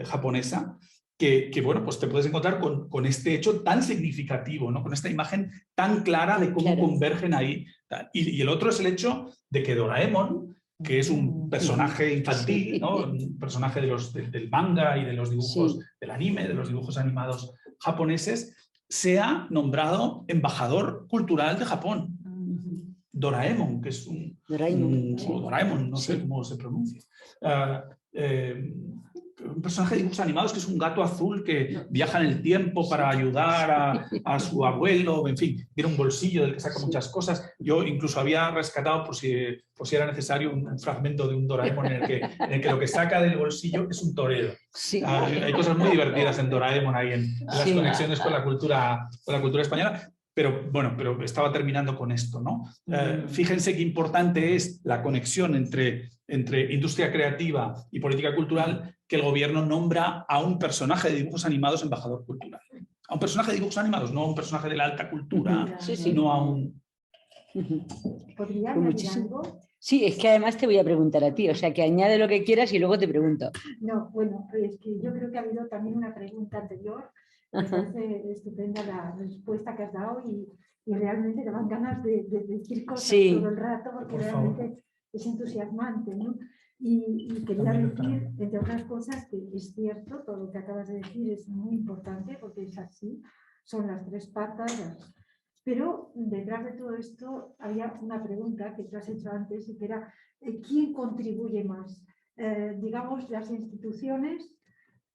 japonesa, que bueno, pues te puedes encontrar con este hecho tan significativo, ¿no? Con esta imagen tan clara de cómo convergen ahí. Y el otro es el hecho de que Doraemon, que es un personaje infantil, ¿no? Un personaje del manga y de los dibujos del anime, de los dibujos animados japoneses, sea nombrado embajador cultural de Japón. Doraemon, que es Doraemon, no sé cómo se pronuncia. Un personaje de dibujos animados que es un gato azul que viaja en el tiempo para ayudar a su abuelo, en fin, tiene un bolsillo del que saca muchas cosas. Yo incluso había rescatado, por si era necesario, un fragmento de un Doraemon en el que lo que saca del bolsillo es un torero. Hay cosas muy divertidas en Doraemon ahí, en las conexiones con la cultura española. Pero bueno, pero estaba terminando con esto, ¿no? Fíjense qué importante es la conexión entre industria creativa y política cultural, que el gobierno nombra a un personaje de dibujos animados embajador cultural. A un personaje de dibujos animados, no a un personaje de la alta cultura, no a un... ¿Podría añadir algo? Sí, es que además te voy a preguntar a ti, o sea que añade lo que quieras y luego te pregunto. No, bueno, es que yo creo que ha habido también una pregunta anterior. Me parece estupenda la respuesta que has dado y realmente te dan ganas de decir cosas Sí. todo el rato porque Por realmente favor. es entusiasmante, ¿no? Y quería También decir, para mí. entre otras cosas, que es cierto, todo lo que acabas de decir es muy importante porque es así, son las tres patas. Pero detrás de todo esto había una pregunta que tú has hecho antes y que era ¿quién contribuye más? Digamos, las instituciones,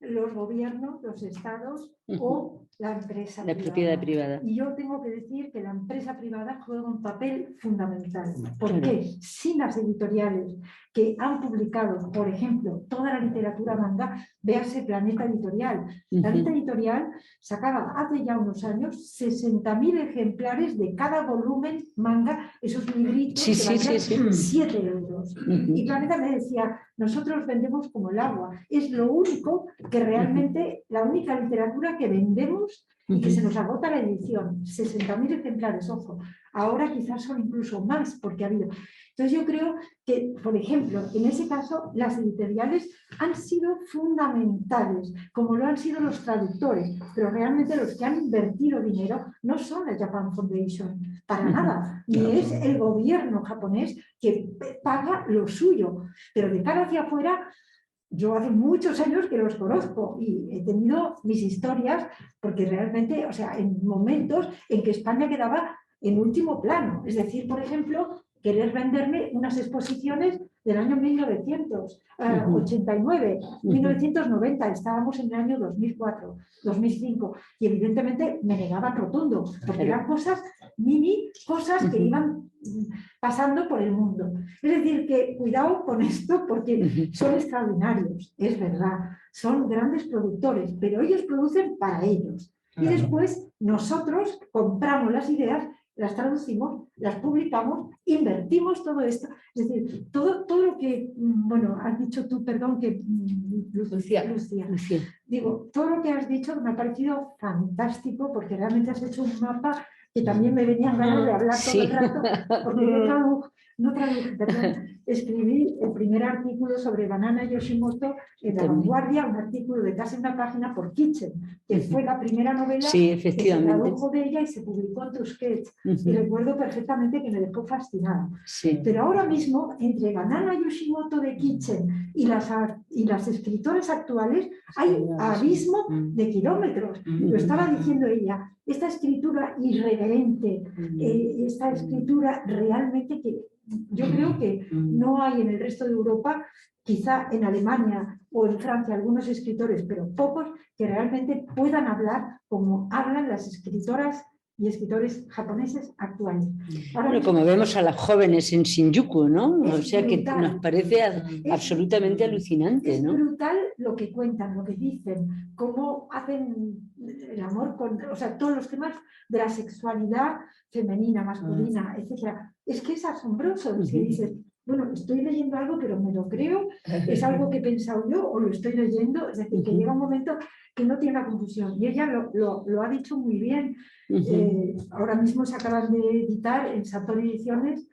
los gobiernos, los estados o la empresa La propiedad privada. Y yo tengo que decir que la empresa privada juega un papel fundamental. ¿Por Claro. qué? Sin las editoriales que han publicado, por ejemplo, toda la literatura manga, véase Planeta Editorial. Planeta Editorial sacaba hace ya unos años 60.000 ejemplares de cada volumen manga, esos libritos Sí, que sí, valían sí. 7 euros. Y Planeta me decía, nosotros vendemos como el agua. Es lo único que realmente, la única literatura que vendemos y que se nos agota la edición. 60.000 ejemplares, ojo. Ahora quizás son incluso más porque ha habido. Entonces yo creo que, por ejemplo, en ese caso, las editoriales han sido fundamentales, como lo han sido los traductores, pero realmente los que han invertido dinero no son la Japan Foundation, para nada, ni es el gobierno japonés que paga lo suyo, pero de cara hacia afuera, yo hace muchos años que los conozco y he tenido mis historias, porque realmente, o sea, en momentos en que España quedaba en último plano, es decir, por ejemplo, querer venderme unas exposiciones del año 1989, 1990, estábamos en el año 2004, 2005, y evidentemente me negaban rotundo, porque eran cosas mini, cosas que iban pasando por el mundo. Es decir, que cuidado con esto porque son extraordinarios, es verdad, son grandes productores, pero ellos producen para ellos. Y después nosotros compramos las ideas, las traducimos, las publicamos, invertimos todo esto. Es decir, todo lo que, bueno, has dicho tú, perdón, que Lucía. Digo, todo lo que has dicho me ha parecido fantástico porque realmente has hecho un mapa que también me venían ganas de hablar todo el rato, porque escribí el primer artículo sobre Banana Yoshimoto en La Vanguardia, un artículo de casi una página por Kitchen, que fue la primera novela que se tradujo de ella y se publicó en Tusquets. Y recuerdo perfectamente que me dejó fascinada. Pero ahora mismo, entre Banana Yoshimoto de Kitchen y las escritoras actuales, hay abismo de kilómetros. Lo estaba diciendo ella. Esta escritura irreverente, esta escritura realmente que yo creo que no hay en el resto de Europa, quizá en Alemania o en Francia algunos escritores, pero pocos que realmente puedan hablar como hablan las escritoras y escritores japoneses actuales. Bueno, como vemos a las jóvenes en Shinjuku, ¿no? O sea que nos parece absolutamente alucinante, ¿no? Es brutal lo que cuentan, lo que dicen, cómo hacen el amor con, o sea, todos los temas de la sexualidad femenina, masculina, etc. Es que es asombroso, es que dices, bueno, estoy leyendo algo, pero me lo creo, es algo que he pensado yo o lo estoy leyendo, es decir, que llega un momento que no tiene la confusión. Y ella lo ha dicho muy bien. Ahora mismo se acaban de editar en Satori Ediciones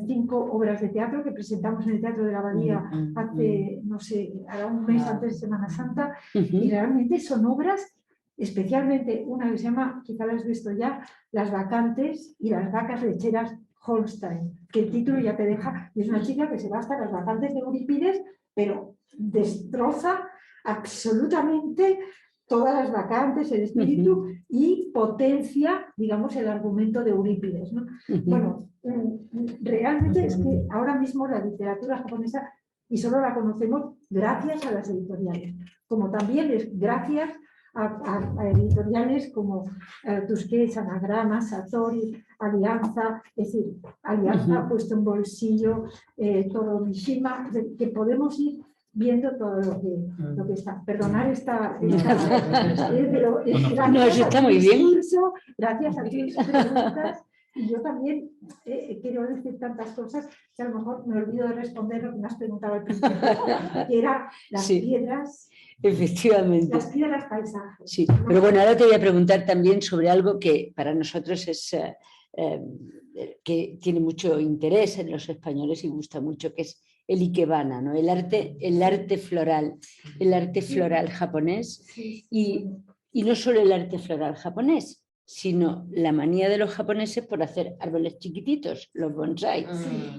5 obras de teatro que presentamos en el Teatro de la Abadía hace, no sé, hará un mes antes de Semana Santa, y realmente son obras, especialmente una que se llama, quizá la has visto ya, Las vacantes y las vacas lecheras Holstein, que el título ya te deja, y es una chica que se va hasta las vacantes de Eurípides, pero destroza absolutamente todas las vacantes, el espíritu, y potencia, digamos, el argumento de Eurípides, ¿no? Bueno, realmente es que ahora mismo la literatura japonesa, y solo la conocemos gracias a las editoriales, como también es gracias a editoriales como Tusquets, Anagrama, Satori, Alianza, es decir, Alianza ha puesto en bolsillo, Toro Mishima, que podemos ir viendo todo lo que está. Perdonar pero eso está muy bien. Gracias a tus preguntas. Y yo también quiero decir tantas cosas que a lo mejor me olvido de responder lo que me has preguntado al principio, que era las piedras. Efectivamente. Las piedras paisajes. Sí, pero bueno, ahora te voy a preguntar también sobre algo que para nosotros es que tiene mucho interés en los españoles y gusta mucho, que es el ikebana, ¿no? el arte floral japonés, y no solo el arte floral japonés, sino la manía de los japoneses por hacer árboles chiquititos, los bonsai,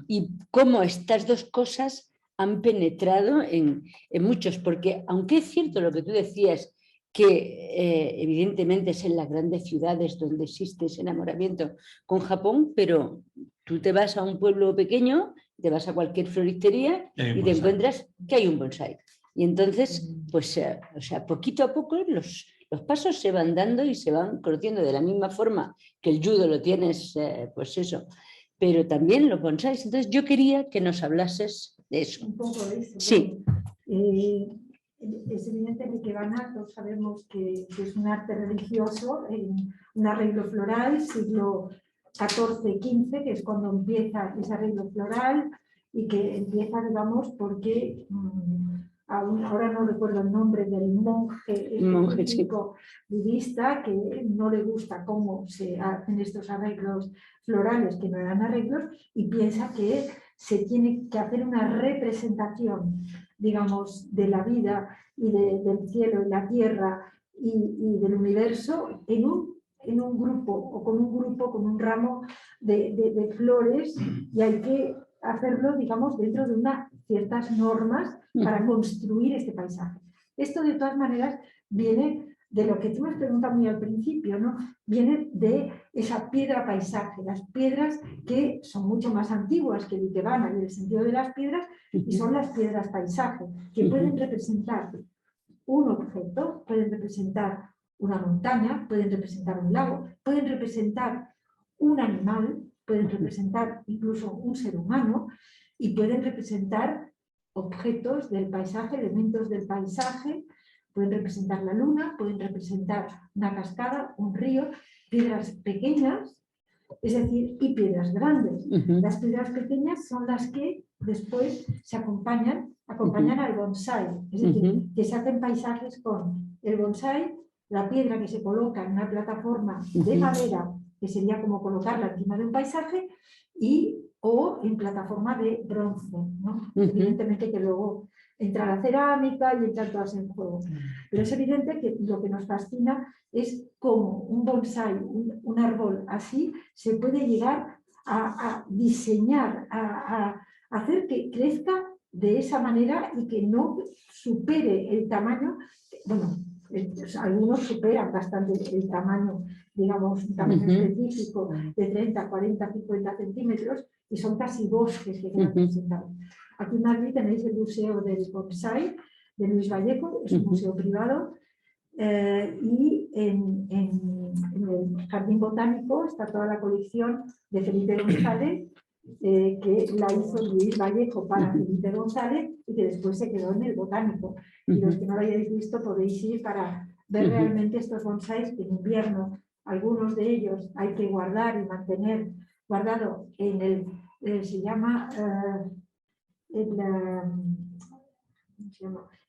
y cómo estas dos cosas han penetrado en muchos, porque aunque es cierto lo que tú decías, que evidentemente es en las grandes ciudades donde existe ese enamoramiento con Japón, pero tú te vas a un pueblo pequeño, te vas a cualquier floristería y te encuentras que hay un bonsai. Y entonces, pues, o sea, poquito a poco los pasos se van dando y se van conociendo de la misma forma que el judo lo tienes, pues eso, pero también los bonsais. Entonces yo quería que nos hablases de eso. Un poco de eso. Sí. Es evidente que ikebana, todos sabemos que es un arte religioso, un arreglo floral, siglo XIV-XV, que es cuando empieza ese arreglo floral y que empieza, digamos, porque ahora no recuerdo el nombre del monje budista, que no le gusta cómo se hacen estos arreglos florales, que no eran arreglos, y piensa que se tiene que hacer una representación, digamos, de la vida y del cielo y la tierra y del universo en un grupo, o con un ramo de flores, y hay que hacerlo, digamos, dentro de unas ciertas normas para construir este paisaje. Esto, de todas maneras, viene de lo que tú me has preguntado muy al principio, ¿no? Viene de esa piedra paisaje, las piedras que son mucho más antiguas que el ikebana en el sentido de las piedras, y son las piedras paisaje, que pueden representar un objeto, pueden representar una montaña, pueden representar un lago, pueden representar un animal, pueden representar incluso un ser humano, y pueden representar objetos del paisaje, elementos del paisaje. Pueden representar la luna, pueden representar una cascada, un río, piedras pequeñas, es decir, y piedras grandes. Las piedras pequeñas son las que después se acompañan al bonsai, es decir, que se hacen paisajes con el bonsai, la piedra que se coloca en una plataforma de madera, que sería como colocarla encima de un paisaje, o en plataforma de bronce, ¿no? Evidentemente que luego entra la cerámica y entran todas en juego. Pero es evidente que lo que nos fascina es cómo un bonsai, un árbol así, se puede llegar a diseñar, a hacer que crezca de esa manera y que no supere el tamaño. Bueno, algunos superan bastante el tamaño, digamos, un tamaño específico de 30, 40, 50 centímetros, y son casi bosques que quedan presentados. Aquí en Madrid tenéis el Museo del Bonsai de Luis Vallejo, es un museo privado, y en el Jardín Botánico está toda la colección de Felipe González, que la hizo Luis Vallejo para Felipe González y que después se quedó en el Botánico. Y los que no lo hayáis visto podéis ir para ver realmente estos bonsáis que en invierno, algunos de ellos hay que guardar y mantener guardado en se llama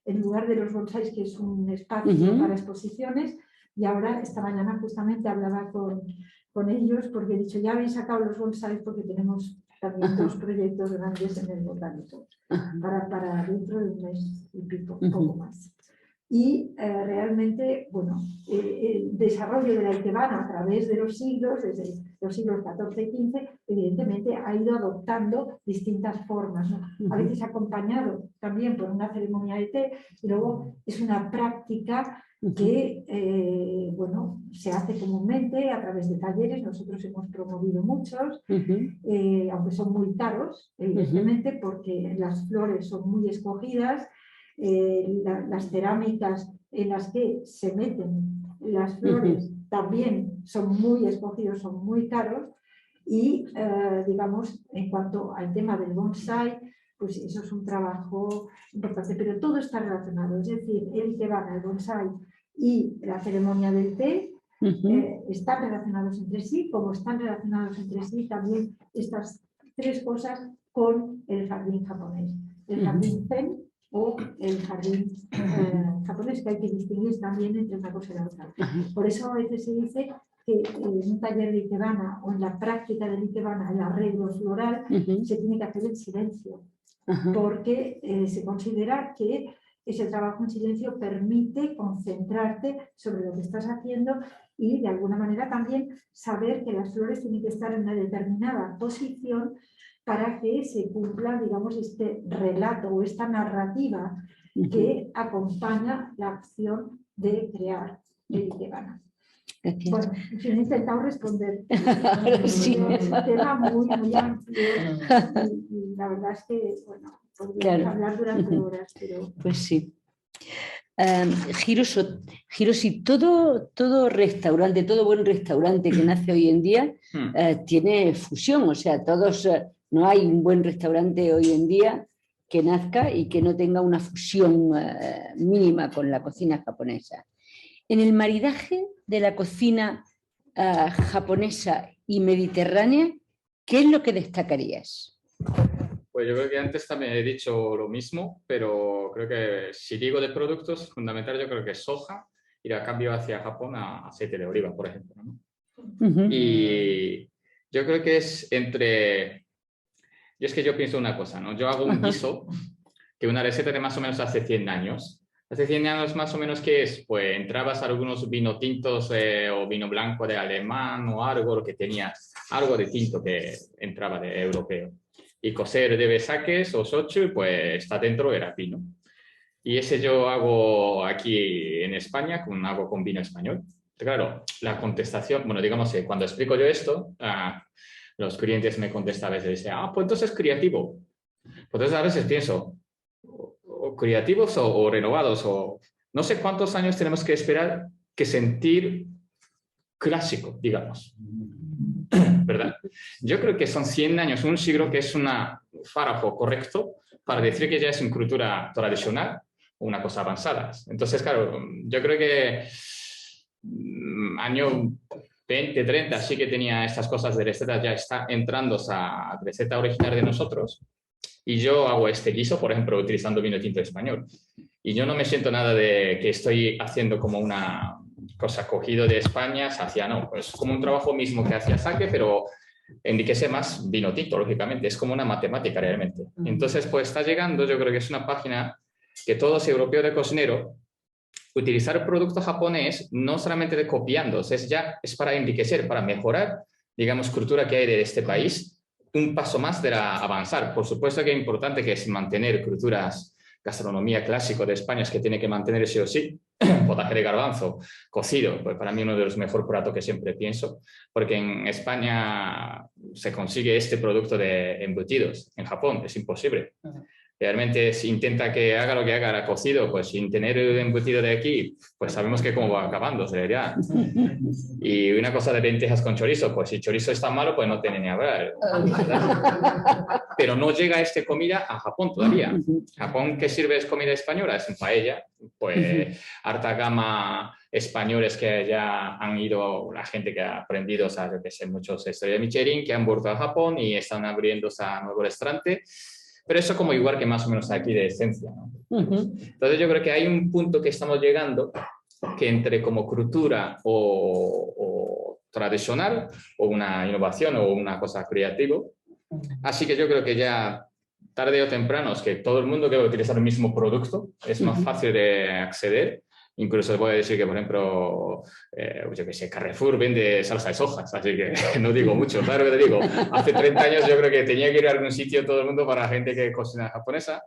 el lugar de los bonsáis, que es un espacio para exposiciones, y ahora esta mañana justamente hablaba con ellos porque he dicho, ya habéis sacado los bonsáis porque tenemos también dos proyectos grandes en el Botánico para dentro de un mes y pico, un poco más. Y realmente, bueno, el desarrollo de la ikebana a través de los siglos, desde los siglos XIV y XV, evidentemente ha ido adoptando distintas formas, ¿no? A veces acompañado también por una ceremonia de té, y luego es una práctica que bueno, se hace comúnmente a través de talleres. Nosotros hemos promovido muchos, aunque son muy caros, evidentemente, porque las flores son muy escogidas. Las cerámicas en las que se meten las flores también son muy escogidos, son muy caros, y digamos, en cuanto al tema del bonsai, pues eso es un trabajo importante, pero todo está relacionado, es decir, el ikebana, el bonsai y la ceremonia del té están relacionados entre sí, como están relacionados entre sí también estas tres cosas con el jardín japonés, el jardín zen o el jardín japonés, que hay que distinguir también entre una cosa y la otra. Por eso a veces se dice que en un taller de ikebana o en la práctica del ikebana, el arreglo floral, se tiene que hacer en silencio, porque se considera que ese trabajo en silencio permite concentrarte sobre lo que estás haciendo y de alguna manera también saber que las flores tienen que estar en una determinada posición para que se cumpla, digamos, este relato o esta narrativa que acompaña la acción de crear el ikebana. Bueno, yo he intentado responder. Sí. Es un tema muy amplio y la verdad es que, bueno, podríamos hablar durante horas, pero... Pues sí. Hiroshi, todo restaurante, todo buen restaurante que nace hoy en día tiene fusión, o sea, no hay un buen restaurante hoy en día que nazca y que no tenga una fusión mínima con la cocina japonesa. En el maridaje de la cocina japonesa y mediterránea, ¿qué es lo que destacarías? Pues yo creo que antes también he dicho lo mismo, pero creo que si digo de productos, fundamental yo creo que es soja, ir a cambio hacia Japón a aceite de oliva, por ejemplo, ¿no? Y yo creo que es entre... Y es que yo pienso una cosa, ¿no? Yo hago un guiso, que una receta de más o menos hace 100 años. Hace 100 años más o menos, ¿qué es? Pues entrabas a algunos vino tintos o vino blanco de alemán o algo, lo que tenía algo de tinto que entraba de europeo. Y cocer de saques o sochu, pues está dentro era vino. Y ese yo hago aquí en España, hago con vino español. Claro, la contestación, bueno, digamos que cuando explico yo esto, los clientes me contestan a veces, dicen, pues entonces es creativo. Pues entonces a veces pienso, o creativos o renovados, o no sé cuántos años tenemos que esperar que sentir clásico, digamos. ¿Verdad? Yo creo que son 100 años, un siglo que es un párrafo correcto para decir que ya es una cultura tradicional o una cosa avanzada. Entonces, claro, yo creo que año 20, 30 sí que tenía estas cosas de recetas, ya está entrando a receta original de nosotros. Y yo hago este guiso, por ejemplo, utilizando vino tinto español. Y yo no me siento nada de que estoy haciendo como una cosa cogido de España hacia, no, pues como un trabajo mismo que hacía Sake, pero enriquece más vino tinto, lógicamente. Es como una matemática realmente. Entonces, pues está llegando, yo creo que es una página que todos europeos de cocinero, utilizar el producto japonés no solamente de copiando, es para enriquecer, para mejorar, digamos, cultura que hay de este país, un paso más de avanzar. Por supuesto que es importante que es mantener culturas, gastronomía clásico de España, es que tiene que mantener sí o sí, potaje de garbanzo, cocido, pues para mí uno de los mejores platos que siempre pienso, porque en España se consigue este producto de embutidos, en Japón es imposible. Realmente si intenta que haga lo que haga el cocido, pues sin tener el embutido de aquí, pues sabemos que cómo va acabando, ¿verdad? Y una cosa de lentejas con chorizo, pues si chorizo está malo, pues no tiene ni hablar, ¿verdad? Pero no llega esta comida a Japón todavía. Japón, ¿qué sirve es comida española? Es en paella, pues harta gama españoles que ya han ido, la gente que ha aprendido, o sea, yo que sé, muchos estrellas de Michelin que han vuelto a Japón y están abriendo a nuevo restaurante. Pero eso como igual que más o menos aquí de esencia, ¿no? Entonces yo creo que hay un punto que estamos llegando que entre como cultura o tradicional o una innovación o una cosa creativa. Así que yo creo que ya tarde o temprano es que todo el mundo quiere utilizar el mismo producto, es más fácil de acceder. Incluso voy a decir que, por ejemplo, yo que sé, Carrefour vende salsa de sojas, así que no digo mucho, claro que te digo. Hace 30 años yo creo que tenía que ir a algún sitio todo el mundo para gente que cocina japonesa,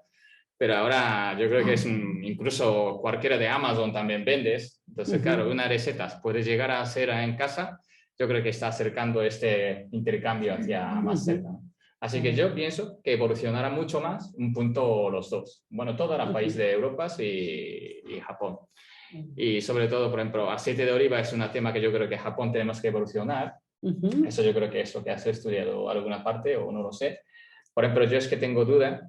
pero ahora yo creo que es incluso cualquiera de Amazon también vendes. Entonces, claro, una receta puedes llegar a hacer en casa, yo creo que está acercando este intercambio hacia más cerca, ¿no? Así que yo pienso que evolucionará mucho más un punto los dos. Bueno, todo el país de Europa y Japón. Y sobre todo, por ejemplo, aceite de oliva es un tema que yo creo que Japón tenemos que evolucionar. Eso yo creo que es lo que has estudiado alguna parte o no lo sé. Por ejemplo, yo es que tengo duda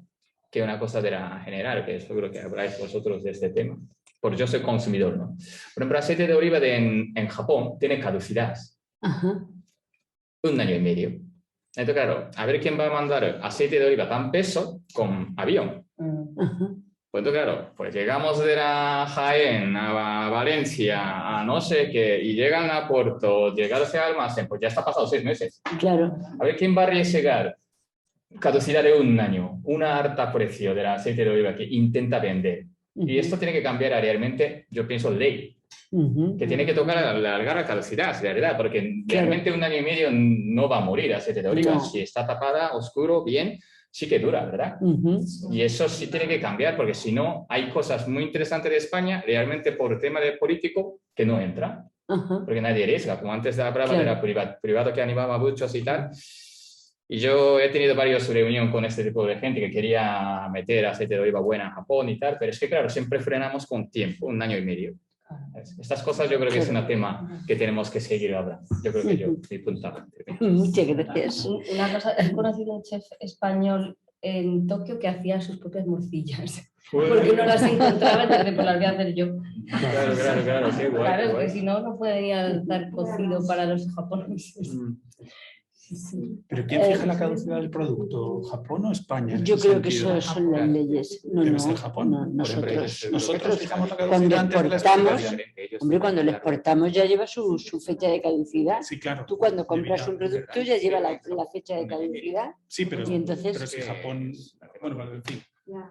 que una cosa de la general, que seguro que habláis vosotros de este tema, porque yo soy consumidor, ¿no? Por ejemplo, aceite de oliva en Japón tiene caducidad. 1 año y medio. Entonces, claro, a ver quién va a mandar aceite de oliva tan peso con avión. Pues claro, pues llegamos de la Jaén a Valencia, a no sé qué, y llegan a Puerto, llegarse al almacén, pues ya está pasado 6 meses. Claro. A ver, ¿quién va a arriesgar caducidad de 1 año, una harta precio del aceite de oliva que intenta vender? Y esto tiene que cambiar realmente, yo pienso, ley. Que tiene que tocar alargar la caducidad, de verdad, porque realmente 1 año y medio no va a morir aceite de oliva. No. Si está tapada, oscuro, bien, sí que dura, ¿verdad? Y eso sí tiene que cambiar, porque si no, hay cosas muy interesantes de España, realmente por tema de político, que no entran. Porque nadie arriesga, como antes hablaba de la privado que animaba muchos y tal. Y yo he tenido varias reuniones con este tipo de gente que quería meter aceite de oliva buena en Japón y tal, pero es que claro, siempre frenamos con tiempo, 1 año y medio. Estas cosas yo creo que es un tema que tenemos que seguir hablando. Yo creo que yo, mi punto. Muchas gracias. Una cosa, he conocido un chef español en Tokio que hacía sus propias morcillas. Porque no las encontraba, entonces pues las voy a hacer yo. Claro, qué guay. Claro, qué guay. que si no, no podría estar cocido para los japoneses. ¿Pero quién fija la caducidad del producto? ¿Japón o España? Yo creo que eso son las leyes. No, Debe no, ser Japón. no, nosotros. Nosotros fijamos la Cuando caducidad antes de la exportamos, exportación. hombre, cuando lo exportamos ya lleva su fecha de caducidad. Sí, claro. Tú cuando compras un producto ya lleva la fecha de caducidad. Sí, pero, Y entonces- pero si Japón... Bueno, en fin.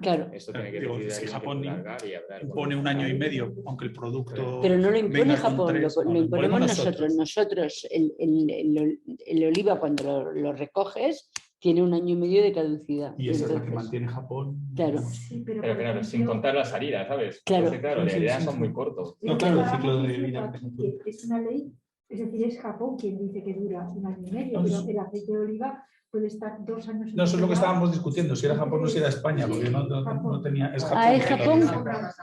Claro. Esto tiene que Digo, decidir si alguien Japón que largar y hablar con impone 1 año y medio, aunque el producto... Pero no lo impone venga con Japón, 3, lo imponemos imponemos nosotros. Nosotros, el oliva cuando lo recoges tiene 1 año y medio de caducidad. Y esa es la que Entonces, mantiene Japón. Claro. Sí, pero, Pero por claro, sin ejemplo, contar la salida, ¿sabes? Claro. Entonces, claro, Sí, la idea sí, son sí. muy cortos. No, claro, el ciclo estábamos de diciendo vida. aquí que es una ley, es decir, es Japón quien dice que dura 1 año y medio, No, pero el aceite de oliva puede estar 2 años en No, eso es lo que el mercado. estábamos discutiendo, si era Japón o si era España, porque no tenía... Es Japón. Ah, ¿es quien lo Japón? dice.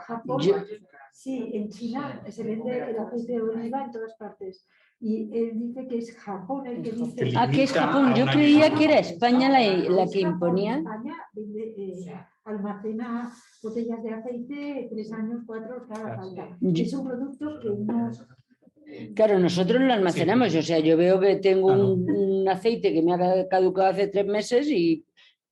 Japón, Yo- sí, en China se vende el aceite de oliva en todas partes. Y él dice que es Japón el que dice... Que Ah, que es limita Japón. a Yo 1 año y creía medio. que era España la Es que Japón. imponía. España almacena botellas de aceite 3 años, 4, cada falta. Yo- Es un producto que no... Claro, nosotros lo almacenamos. O sea, yo veo que tengo Claro. un aceite que me ha caducado hace 3 meses y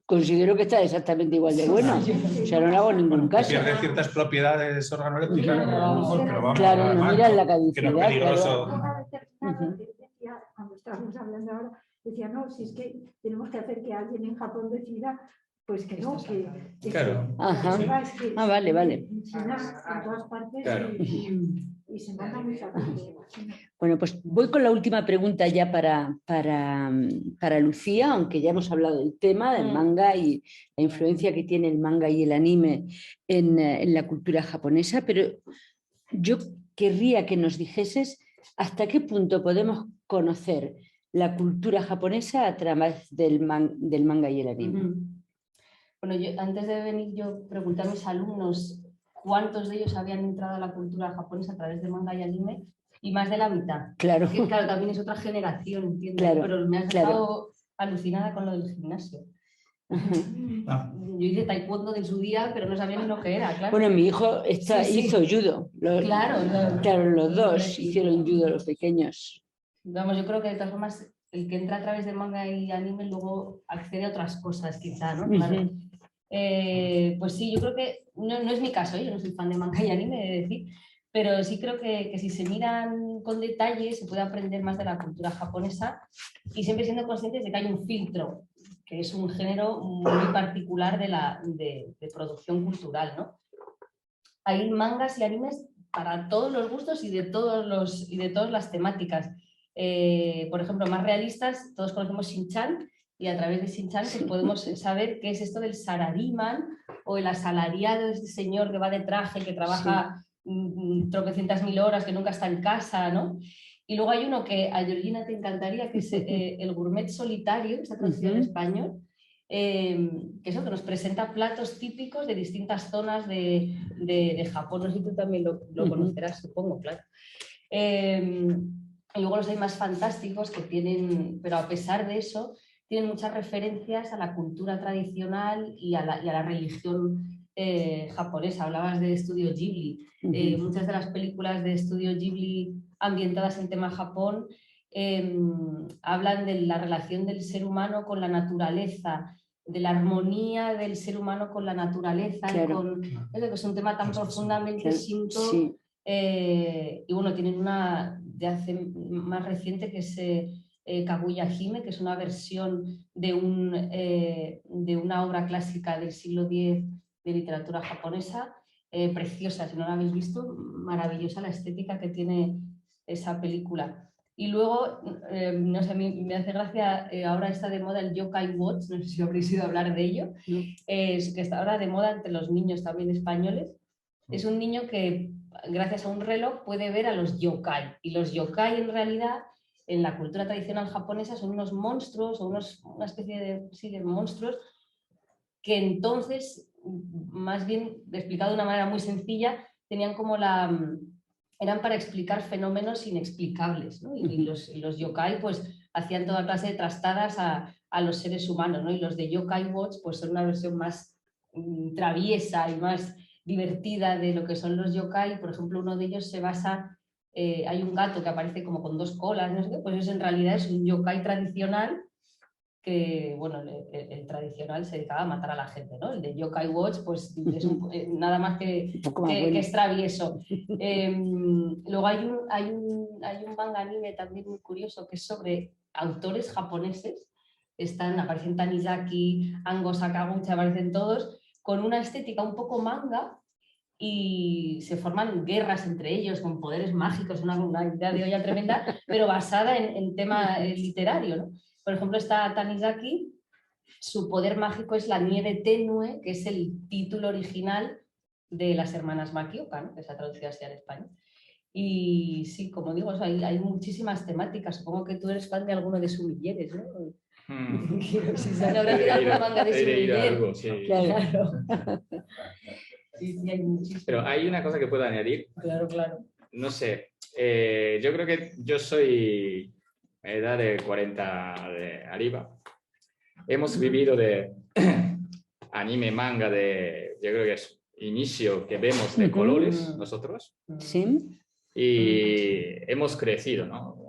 considero que está exactamente igual de bueno. O sea, no le hago ningún Bueno, que caso. pierde ciertas propiedades organolépticas, pero a lo mejor, pero vamos, Claro, nada no más, miran la que no es caducidad. peligroso. Él decía, cuando estábamos hablando ahora, decía, no, si es que tenemos que hacer que alguien en Japón decida, pues que no, que Claro. Ajá. es que Ah, vale, vale. en China, en todas partes, Claro. y se manda mucha gente. Bueno, pues voy con la última pregunta ya para Lucía, aunque ya hemos hablado del tema del manga y la influencia que tiene el manga y el anime en la cultura japonesa, pero yo querría que nos dijeses hasta qué punto podemos conocer la cultura japonesa a través del manga y el anime. Bueno, yo, antes de venir yo pregunté a mis alumnos cuántos de ellos habían entrado a la cultura japonesa a través de manga y anime y más de la mitad. Claro. Que, claro, también es otra generación, entiendo, Claro, pero me has claro. dejado alucinada con lo del gimnasio. Ah, Yo hice taekwondo en su día, pero no sabía ni lo que era, claro. Bueno, mi hijo Sí, sí. hizo judo. Claro, Los dos hicieron judo, los pequeños. Vamos, yo creo que de todas formas el que entra a través de manga y anime luego accede a otras cosas, quizá, ¿no? Claro. Ujú. Pues sí, yo creo que no es mi caso, yo no soy fan de manga y anime, he de decir, pero sí creo que si se miran con detalle se puede aprender más de la cultura japonesa y siempre siendo conscientes de que hay un filtro, que es un género muy particular de producción cultural, ¿no? Hay mangas y animes para todos los gustos y de todas las temáticas. Por ejemplo, más realistas, todos conocemos Shin-Chan y a través de Shin-Chan pues podemos saber qué es esto del salariman o el asalariado, este señor que va de traje, que trabaja tropecientas mil horas, que nunca está en casa, ¿no? Y luego hay uno que a Georgina te encantaría, que es el gourmet solitario, está traducido en español, que eso, que nos presenta platos típicos de distintas zonas de Japón. No sé si tú también lo conocerás, supongo, claro. Y luego los hay más fantásticos que tienen, pero a pesar de eso, tienen muchas referencias a la cultura tradicional y a la religión japonesa. Hablabas de Estudio Ghibli. Muchas de las películas de Estudio Ghibli ambientadas en tema Japón hablan de la relación del ser humano con la naturaleza, de la armonía del ser humano con la naturaleza, Claro. es que es un tema tan profundamente sinto. Sí. Y bueno, tienen una de hace más reciente que es Kaguya Hime, que es una versión de una obra clásica del siglo X de literatura japonesa, preciosa, si no la habéis visto, maravillosa la estética que tiene esa película. Y luego, no sé, a mí me hace gracia, ahora está de moda el Yokai Watch, no sé si habréis oído hablar de ello, que está ahora de moda entre los niños también españoles. Es un niño que, gracias a un reloj, puede ver a los yokai. Y los yokai, en realidad, en la cultura tradicional japonesa, son unos monstruos, o una especie de monstruos que entonces, más bien, explicado de una manera muy sencilla, tenían como eran para explicar fenómenos inexplicables, ¿no? Y los yokai pues hacían toda clase de trastadas a los seres humanos, ¿no? Y los de Yokai Watch pues son una versión más traviesa y más divertida de lo que son los yokai. Por ejemplo, uno de ellos se basa, hay un gato que aparece como con 2 colas, no sé qué, pues eso en realidad es un yokai tradicional que, bueno, el tradicional se dedicaba a matar a la gente, ¿no? El de Yokai Watch, pues es nada más que es travieso. Luego hay un manga anime también muy curioso que es sobre autores japoneses. Aparecen Tanizaki, Ango Sakaguchi, aparecen todos, con una estética un poco manga y se forman guerras entre ellos con poderes mágicos, una idea de olla tremenda, pero basada en tema literario, ¿no? Por ejemplo, está Tanizaki, su poder mágico es la nieve tenue, que es el título original de las hermanas Makioka, ¿no? Que se ha traducido así al español. Y sí, como digo, o sea, hay muchísimas temáticas. Supongo que tú eres fan de alguno de Sumilleres, ¿no? Si se habrá tirado alguna manga de Sumilleres. Sí. Claro. Sí, hay muchísimo. Pero hay una cosa que puedo añadir. Claro. No sé, yo creo que yo soy edad de 40 de arriba. Hemos vivido de anime, manga, yo creo que es inicio que vemos de colores nosotros. Sí. Y hemos crecido, ¿no?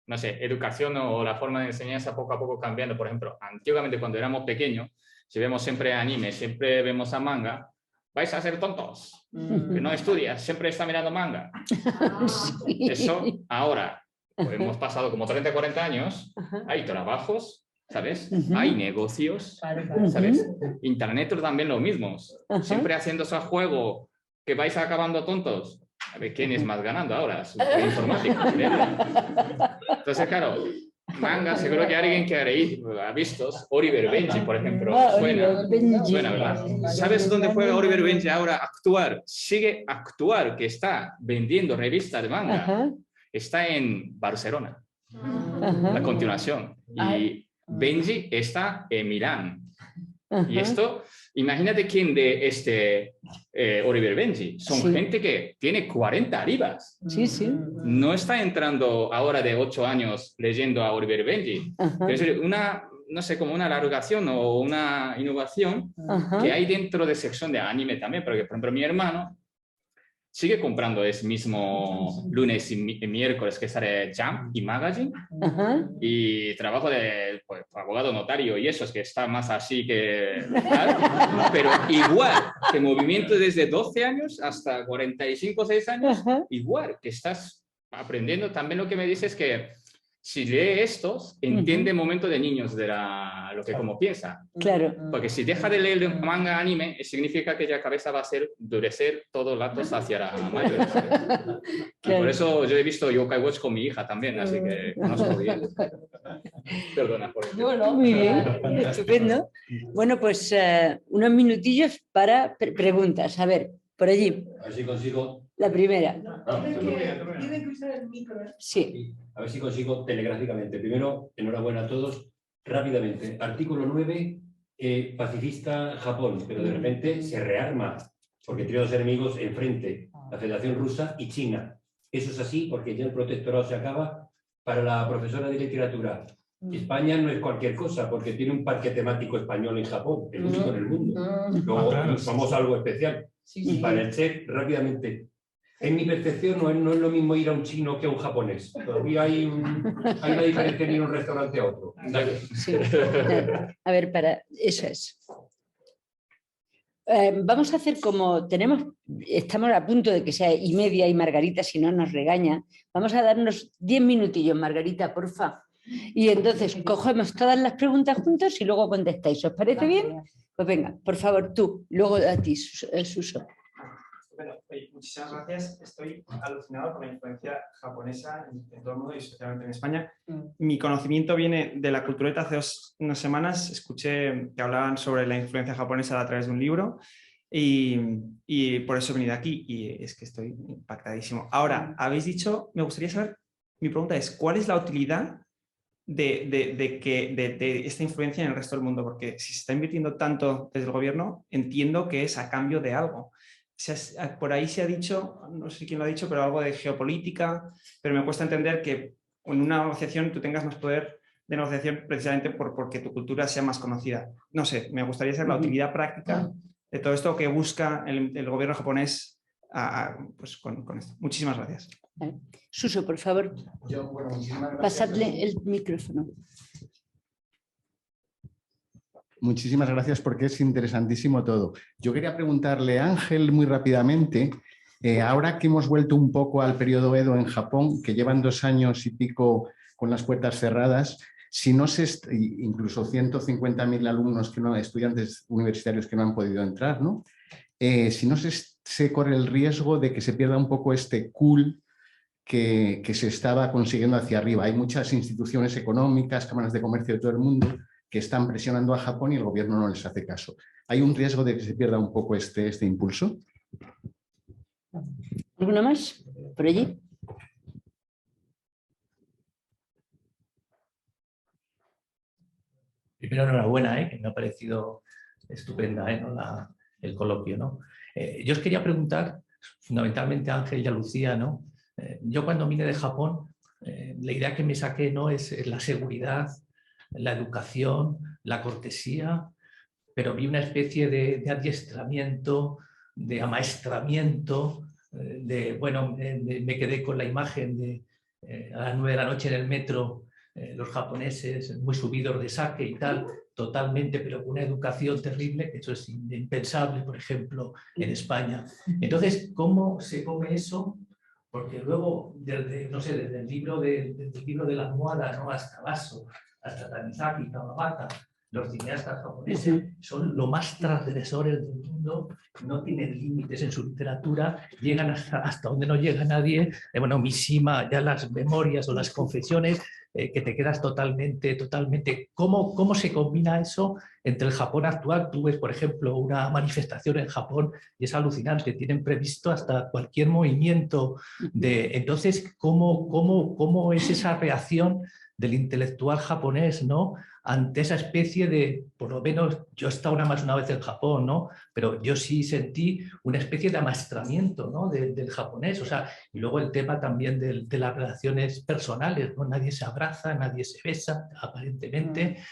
No sé, educación o la forma de enseñanza poco a poco cambiando. Por ejemplo, antiguamente cuando éramos pequeños, si vemos siempre anime, siempre vemos a manga, vais a ser tontos, que no estudias, siempre está mirando manga. Sí. Eso ahora, pues hemos pasado como 30, 40 años, hay trabajos, ¿sabes? Hay negocios, ¿sabes? Internet también lo mismo, siempre haciendo ese juego que vais acabando tontos. A ver, ¿quién es más ganando ahora? Super informático. Entonces, claro, manga, seguro que alguien que ha visto Oliver Benji, por ejemplo. Suena, ¿verdad? ¿Sabes dónde fue Oliver Benji ahora a actuar? Sigue a actuar, que está vendiendo revistas de manga. Está en Barcelona, la continuación. Y Benji está en Milán. Y esto, imagínate quién de Oliver Benji. Son gente que tiene 40 arribas. Sí, sí. No está entrando ahora de 8 años leyendo a Oliver Benji. Es no sé, como una alargación o una innovación que hay dentro de sección de anime también. Porque, por ejemplo, mi hermano sigue comprando ese mismo lunes y miércoles que sale Jump y Magazine. Y trabajo de pues, abogado notario y eso, es que está más así que... Pero igual, que movimiento desde 12 años hasta 45 o 6 años, igual, que estás aprendiendo. También lo que me dices es que si lee estos, entiende el momento de niños de lo que como piensa. Claro. Porque si deja de leer el manga anime, significa que ya cabeza va a endurecer todos los latos hacia la mayor. Claro. Por eso yo he visto Yokai Watch con mi hija también, así que conozco bien. Perdona por eso. No, muy bien, estupendo. Bueno, pues unos minutillos para preguntas. A ver, por allí. A ver si consigo... La primera. Tiene que usar el micro. Sí. A ver si consigo telegráficamente. Primero, enhorabuena a todos. Rápidamente, artículo 9, pacifista Japón, pero de repente se rearma porque tiene 2 enemigos enfrente, la Federación Rusa y China. Eso es así porque ya el protectorado se acaba. Para la profesora de literatura, España no es cualquier cosa porque tiene un parque temático español en Japón, el único en el mundo. Luego somos algo especial. Y para el chef, rápidamente, En mi percepción no es lo mismo ir a un chino que a un japonés. Todavía hay una diferencia en ir a un restaurante a otro. Sí. A ver, eso es. Vamos a hacer como estamos a punto de que sea 1:30 y Margarita, si no, nos regaña. Vamos a darnos 10 minutillos, Margarita, porfa. Y entonces cogemos todas las preguntas juntos y luego contestáis. ¿Os parece bien? Pues venga, por favor, tú, luego a ti, Suso. Bueno, muchísimas gracias. Estoy alucinado por la influencia japonesa en todo el mundo y especialmente en España. Mi conocimiento viene de la Cultureta. Hace unas semanas escuché que hablaban sobre la influencia japonesa a través de un libro y por eso he venido aquí y es que estoy impactadísimo. Ahora, habéis dicho, me gustaría saber, mi pregunta es, ¿cuál es la utilidad de esta influencia en el resto del mundo? Porque si se está invirtiendo tanto desde el gobierno, entiendo que es a cambio de algo. Por ahí se ha dicho, no sé quién lo ha dicho, pero algo de geopolítica, pero me cuesta entender que en una negociación tú tengas más poder de negociación precisamente porque tu cultura sea más conocida. No sé, me gustaría saber la utilidad práctica de todo esto que busca el gobierno japonés pues con esto. Muchísimas gracias. Suso, por favor, pasadle el micrófono. Muchísimas gracias porque es interesantísimo todo. Yo quería preguntarle a Ángel muy rápidamente, ahora que hemos vuelto un poco al periodo Edo en Japón, que llevan 2 años y pico con las puertas cerradas, si no incluso 150.000 alumnos, estudiantes universitarios que no han podido entrar, ¿no? Si no se corre el riesgo de que se pierda un poco este cool que se estaba consiguiendo hacia arriba. Hay muchas instituciones económicas, cámaras de comercio de todo el mundo que están presionando a Japón y el gobierno no les hace caso. ¿Hay un riesgo de que se pierda un poco este impulso? ¿Alguna más? ¿Por allí? Primero, enhorabuena, que me ha parecido estupenda el coloquio, ¿no? Yo os quería preguntar, fundamentalmente a Ángel y a Lucía, ¿no? Yo cuando vine de Japón, la idea que me saqué, ¿no?, es la seguridad, la educación, la cortesía, pero vi una especie de adiestramiento, de amaestramiento, me quedé con la imagen de a las 9 de la noche en el metro, los japoneses muy subidos de sake y tal, totalmente, pero con una educación terrible, que eso es impensable, por ejemplo, en España. Entonces, ¿cómo se come eso? Porque luego, desde el libro de la almohada, ¿no?, hasta Basso, hasta Tanizaki, Kawabata, los cineastas japoneses son lo más transgresores del mundo, no tienen límites en su literatura, llegan hasta donde no llega nadie. Mishima, ya las memorias o las confesiones, que te quedas totalmente. ¿Cómo se combina eso entre el Japón actual? Tú ves, por ejemplo, una manifestación en Japón y es alucinante, tienen previsto hasta cualquier movimiento Entonces, ¿cómo es esa reacción del intelectual japonés, ¿no?, ante esa especie de, por lo menos yo he estado una vez en Japón, ¿no?, pero yo sí sentí una especie de amaestramiento, ¿no?, del japonés, y luego el tema también de las relaciones personales, ¿no? Nadie se abraza, nadie se besa, aparentemente.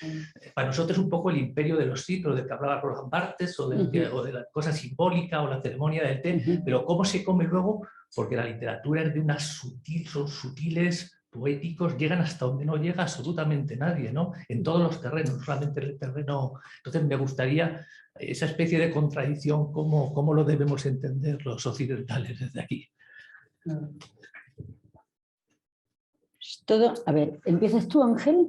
Para nosotros es un poco el imperio de los ciclos, del que hablaba Roland Barthes, o de la cosa simbólica, o la ceremonia del té, pero ¿cómo se come luego? Porque la literatura es de son sutiles, poéticos, llegan hasta donde no llega absolutamente nadie, ¿no?, en todos los terrenos, no solamente en el terreno. Entonces me gustaría esa especie de contradicción, ¿cómo lo debemos entender los occidentales desde aquí? Todo, a ver, ¿empiezas tú, Ángel?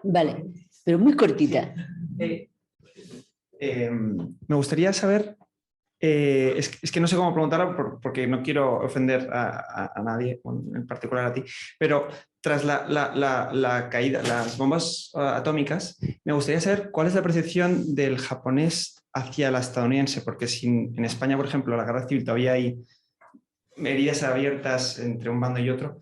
Vale, pero muy cortita. Me gustaría saber, es que no sé cómo preguntarla porque no quiero ofender a nadie, en particular a ti, pero tras la caída, las bombas atómicas, me gustaría saber cuál es la percepción del japonés hacia la estadounidense, porque si en España, por ejemplo, la guerra civil todavía hay heridas abiertas entre un bando y otro,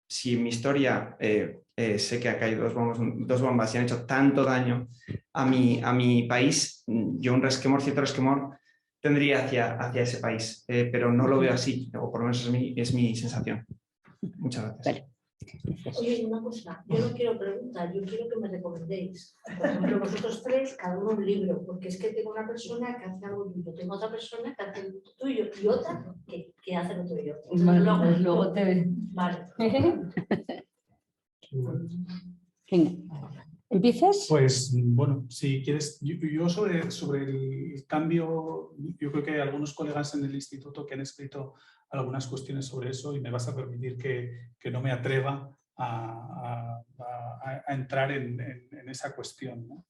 si en mi historia sé que ha caído dos bombas y han hecho tanto daño a mi país, yo un resquemor, cierto resquemor tendría hacia ese país, pero no lo veo así, o por lo menos es mi sensación. Muchas gracias. Vale. Oye, una cosa, yo no quiero preguntar, yo quiero que me recomendéis. Por ejemplo, vosotros tres, cada uno un libro, porque es que tengo una persona que hace algo tuyo, tengo otra persona que hace lo tuyo y otra que hace lo tuyo. Vale, pues luego te... Vale. ¿Empiezas? Pues bueno, si quieres, yo sobre el cambio, yo creo que hay algunos colegas en el instituto que han escrito algunas cuestiones sobre eso y me vas a permitir que no me atreva a entrar en esa cuestión, ¿no?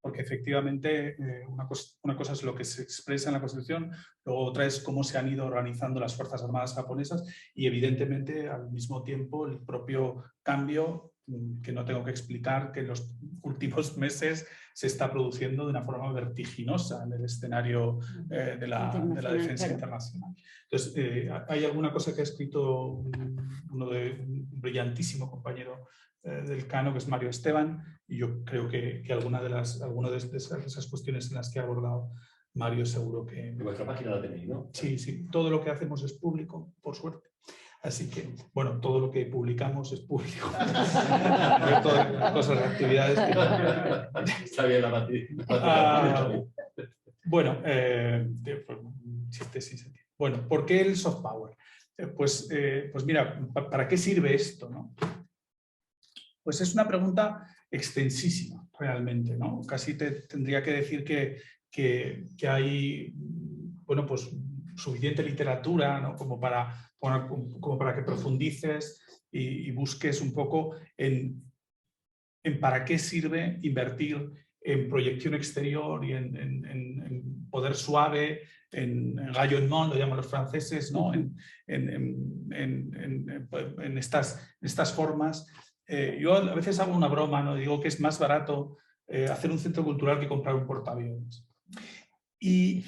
Porque efectivamente una cosa es lo que se expresa en la Constitución, luego otra es cómo se han ido organizando las Fuerzas Armadas japonesas y evidentemente al mismo tiempo el propio cambio que no tengo que explicar, que en los últimos meses se está produciendo de una forma vertiginosa en el escenario de la defensa internacional. Entonces, hay alguna cosa que ha escrito un brillantísimo compañero del Cano, que es Mario Esteban, y yo creo que alguna de esas cuestiones en las que ha abordado Mario seguro que... En vuestra página la tenéis, ¿no? Sí, sí, todo lo que hacemos es público, por suerte. Así que, bueno, todo lo que publicamos es público. Cosas, actividades que... Está bien la matriz. Bueno, chiste sin sentido. Bueno, ¿por qué el soft power? Pues mira, ¿para qué sirve esto, no? Pues es una pregunta extensísima, realmente, ¿no? Casi tendría que decir que hay, bueno, pues suficiente literatura, ¿no? como para que profundices y busques un poco en para qué sirve invertir en proyección exterior y en poder suave, en rayonnement, lo llaman los franceses, ¿no? en estas formas. Yo a veces hago una broma, ¿no? Digo que es más barato hacer un centro cultural que comprar un portaaviones. Y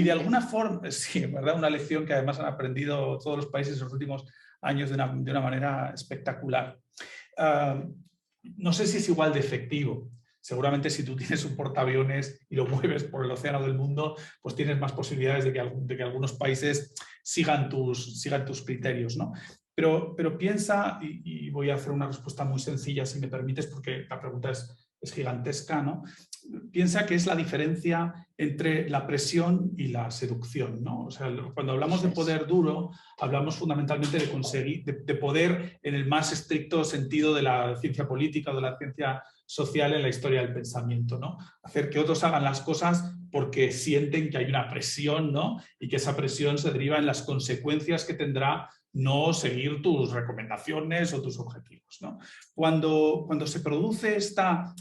de alguna forma, sí, ¿verdad? Una lección que además han aprendido todos los países en los últimos años de una manera espectacular. No sé si es igual de efectivo. Seguramente si tú tienes un portaaviones y lo mueves por el océano del mundo, pues tienes más posibilidades de que algunos países sigan tus criterios, ¿no? Pero piensa, y voy a hacer una respuesta muy sencilla si me permites, porque la pregunta es gigantesca, ¿no? Piensa que es la diferencia entre la presión y la seducción, ¿no? O sea, cuando hablamos de poder duro, hablamos fundamentalmente de conseguir, de poder en el más estricto sentido de la ciencia política o de la ciencia social en la historia del pensamiento, ¿no? Hacer que otros hagan las cosas porque sienten que hay una presión, ¿no? Y que esa presión se deriva en las consecuencias que tendrá no seguir tus recomendaciones o tus objetivos, ¿no? Cuando se produce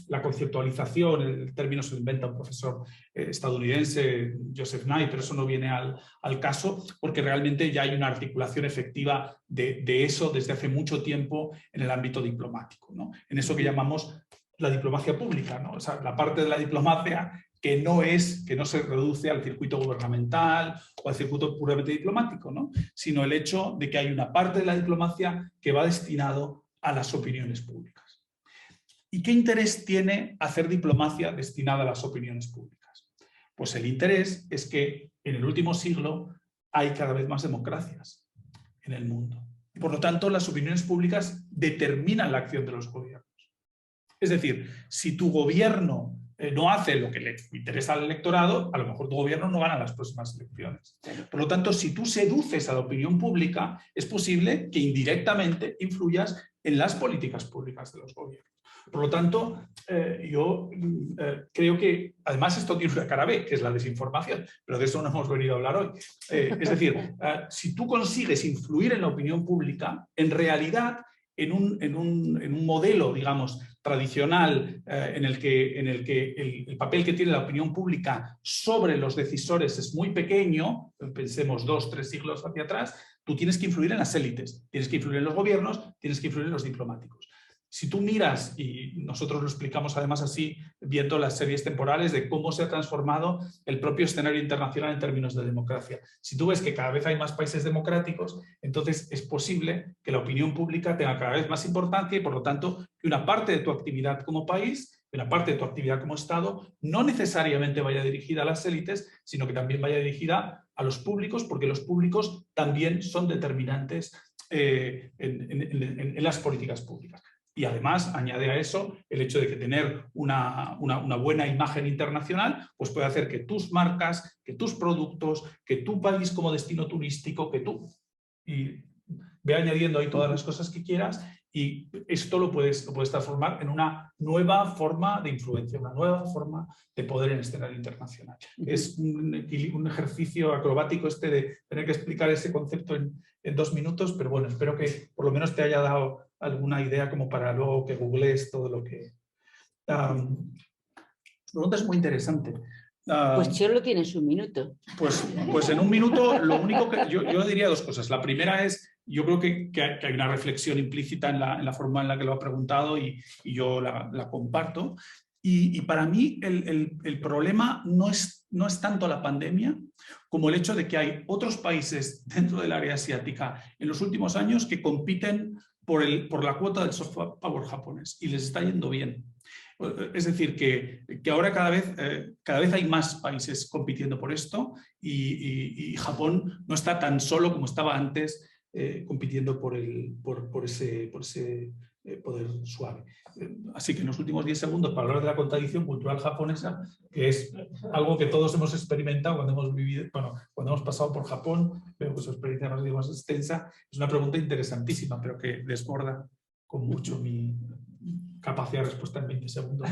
la conceptualización, el término se lo inventa un profesor estadounidense, Joseph Nye, pero eso no viene al caso, porque realmente ya hay una articulación efectiva de eso desde hace mucho tiempo en el ámbito diplomático, ¿no? En eso que llamamos la diplomacia pública, ¿no? O sea, la parte de la diplomacia que no se reduce al circuito gubernamental o al circuito puramente diplomático, ¿no? Sino el hecho de que hay una parte de la diplomacia que va destinado a las opiniones públicas. ¿Y qué interés tiene hacer diplomacia destinada a las opiniones públicas? Pues el interés es que en el último siglo hay cada vez más democracias en el mundo. Y por lo tanto, las opiniones públicas determinan la acción de los gobiernos. Es decir, si tu gobierno no hace lo que le interesa al electorado, a lo mejor tu gobierno no gana las próximas elecciones. Por lo tanto, si tú seduces a la opinión pública, es posible que indirectamente influyas en las políticas públicas de los gobiernos. Por lo tanto, yo creo que, además esto tiene una cara B, que es la desinformación, pero de eso no hemos venido a hablar hoy. Es decir, si tú consigues influir en la opinión pública, en realidad, en un modelo, digamos, tradicional en el que el papel que tiene la opinión pública sobre los decisores es muy pequeño, pensemos 2 o 3 siglos hacia atrás, tú tienes que influir en las élites, tienes que influir en los gobiernos, tienes que influir en los diplomáticos. Si tú miras, y nosotros lo explicamos además así, viendo las series temporales de cómo se ha transformado el propio escenario internacional en términos de democracia. Si tú ves que cada vez hay más países democráticos, entonces es posible que la opinión pública tenga cada vez más importancia y por lo tanto que una parte de tu actividad como país, una parte de tu actividad como Estado, no necesariamente vaya dirigida a las élites, sino que también vaya dirigida a los públicos, porque los públicos también son determinantes en las políticas públicas. Y además añade a eso el hecho de que tener una buena imagen internacional pues puede hacer que tus marcas, que tus productos, que tu país como destino turístico, que tú... Y ve añadiendo ahí todas las cosas que quieras y esto lo puedes transformar en una nueva forma de influencia, una nueva forma de poder en el escenario internacional. Es un ejercicio acrobático este de tener que explicar ese concepto en 2 minutos, pero bueno, espero que por lo menos te haya dado alguna idea como para luego que googlees todo lo que... Tu pregunta es muy interesante. Pues solo tienes 1 minuto. Pues en 1 minuto lo único que yo diría 2 cosas. La primera es, yo creo que hay una reflexión implícita en la forma en la que lo ha preguntado y yo la comparto. Y para mí el problema no es tanto la pandemia como el hecho de que hay otros países dentro del área asiática en los últimos años que compiten por la cuota del soft power japonés y les está yendo bien. Es decir, que ahora cada vez hay más países compitiendo por esto y Japón no está tan solo como estaba antes compitiendo por ese poder suave. Así que en los últimos 10 segundos para hablar de la contradicción cultural japonesa, que es algo que todos hemos experimentado cuando hemos vivido, cuando hemos pasado por Japón, veo que su experiencia más extensa, es una pregunta interesantísima, pero que desborda con mucho mi capacidad de respuesta en 20 segundos.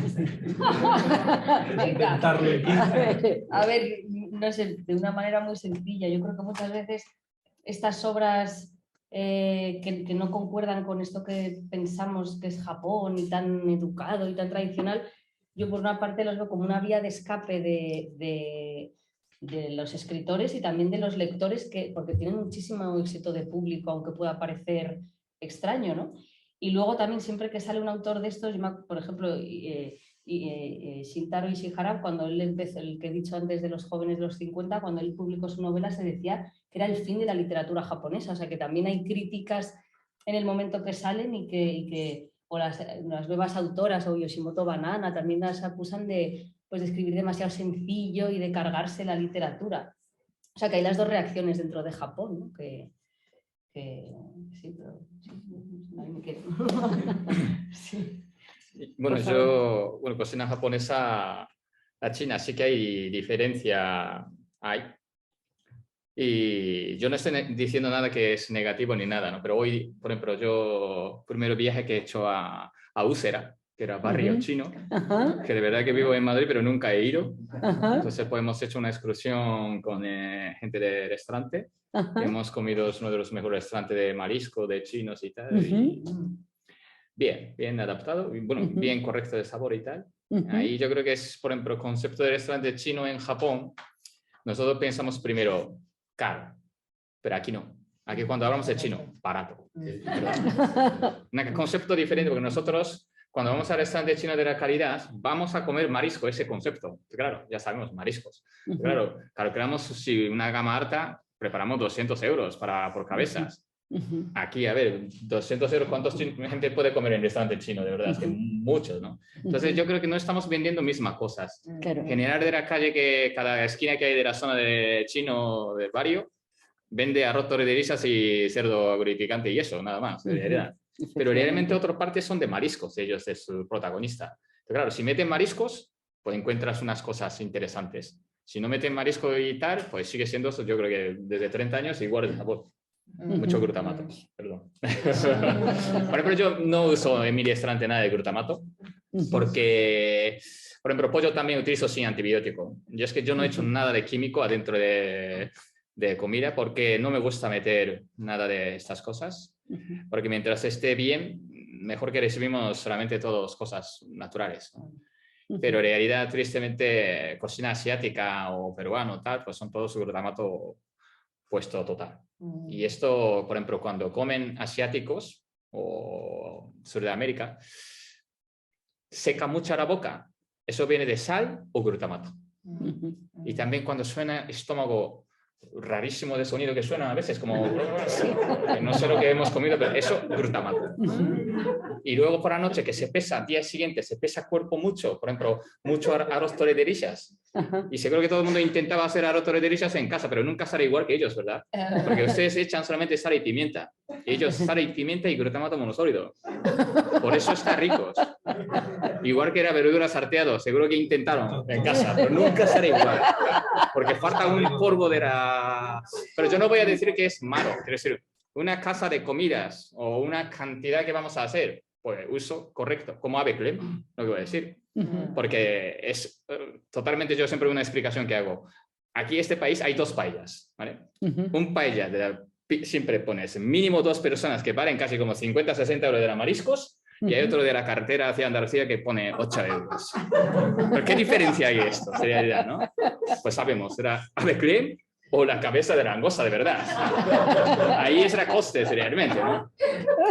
Intentarlo en 15. A ver, no sé, de una manera muy sencilla. Yo creo que muchas veces estas obras que no concuerdan con esto que pensamos que es Japón y tan educado y tan tradicional, yo por una parte los veo como una vía de escape de los escritores y también de los lectores, porque tienen muchísimo éxito de público, aunque pueda parecer extraño, ¿no? Y luego también siempre que sale un autor de estos, por ejemplo, Shintaro Ishihara, cuando él empezó, el que he dicho antes de los jóvenes de los 50, cuando él publicó su novela se decía que era el fin de la literatura japonesa, o sea que también hay críticas en el momento que salen o las nuevas autoras o Yoshimoto Banana también las acusan de escribir demasiado sencillo y de cargarse la literatura. O sea que hay las 2 reacciones dentro de Japón, ¿no? Sí, pero sí, ahí me quedo. Sí. Bueno, cocina japonesa, la china sí que hay diferencia, y yo no estoy diciendo nada que es negativo ni nada, ¿no? Pero hoy, por ejemplo, yo, primer viaje que he hecho a Usera, que era barrio chino, que de verdad que vivo en Madrid, pero nunca he ido. Entonces, pues hemos hecho una excursión con gente de restaurante. Hemos comido uno de los mejores restaurantes de marisco, de chinos y tal. Y bien adaptado, y bueno, bien correcto de sabor y tal. Ahí yo creo que es, por ejemplo, el concepto de restaurante chino en Japón. Nosotros pensamos primero caro, pero aquí no. Aquí cuando hablamos de chino, barato. Un concepto diferente, porque nosotros cuando vamos al restaurante chino de la calidad, vamos a comer marisco, ese concepto. Claro, ya sabemos, mariscos. Claro, calculamos si una gama alta, preparamos 200 euros por cabezas. Aquí, a ver, 200 euros, ¿cuántos gente puede comer en restaurante chino? De verdad, es que muchos, ¿no? Entonces yo creo que no estamos vendiendo mismas cosas. Generar de la calle que cada esquina que hay de la zona de chino del barrio vende arroz torrederisas y cerdo aguripicante y eso, nada más, de verdad. Pero realmente otra parte son de mariscos, ellos es su protagonista. Pero claro, si meten mariscos, pues encuentras unas cosas interesantes. Si no meten marisco y tal, pues sigue siendo eso, yo creo que desde 30 años igual de sabor. Mucho glutamato, perdón. Por ejemplo, yo no uso en mi restaurante nada de glutamato, porque, por ejemplo, pollo también utilizo sin antibiótico. Yo es que yo no he hecho nada de químico adentro de comida, porque no me gusta meter nada de estas cosas, porque mientras esté bien, mejor que recibimos solamente todas cosas naturales, ¿no? Pero en realidad, tristemente, cocina asiática o peruano, tal, pues son todos glutamato puesto total. Y esto, por ejemplo, cuando comen asiáticos o Sudamérica, seca mucho la boca. Eso viene de sal o glutamato. Y también cuando suena estómago rarísimo de sonido que suena a veces, como no sé lo que hemos comido, pero eso, glutamato. Y luego por la noche que se pesa, al día siguiente se pesa cuerpo mucho, por ejemplo, mucho arroz torrederillas, Ajá. Y seguro que todo el mundo intentaba hacer arroz de derechas en casa, pero nunca sale igual que ellos, ¿verdad? Porque ustedes echan solamente sal y pimienta. Y ellos sal y pimienta y glutamato monosólido. Por eso están ricos. Igual que era verduras sarteados, seguro que intentaron en casa, pero nunca sale igual. Porque falta un polvo de la... Pero yo no voy a decir que es malo. Quiero decir, una casa de comidas o una cantidad que vamos a hacer, pues uso correcto, como Ave Clem, lo que voy a decir. Porque es totalmente, yo siempre una explicación que hago. Aquí en este país hay dos paellas, ¿vale? Un paella siempre pones mínimo 2 personas que valen casi como 50, 60 euros de la mariscos y hay otro de la carretera hacia Andalucía que pone 8 euros. ¿Pero qué diferencia hay esto? Sería la idea, ¿no? Pues sabemos, era Ave Clem o la cabeza de la langosta de verdad. Ahí es la coste realmente, ¿no?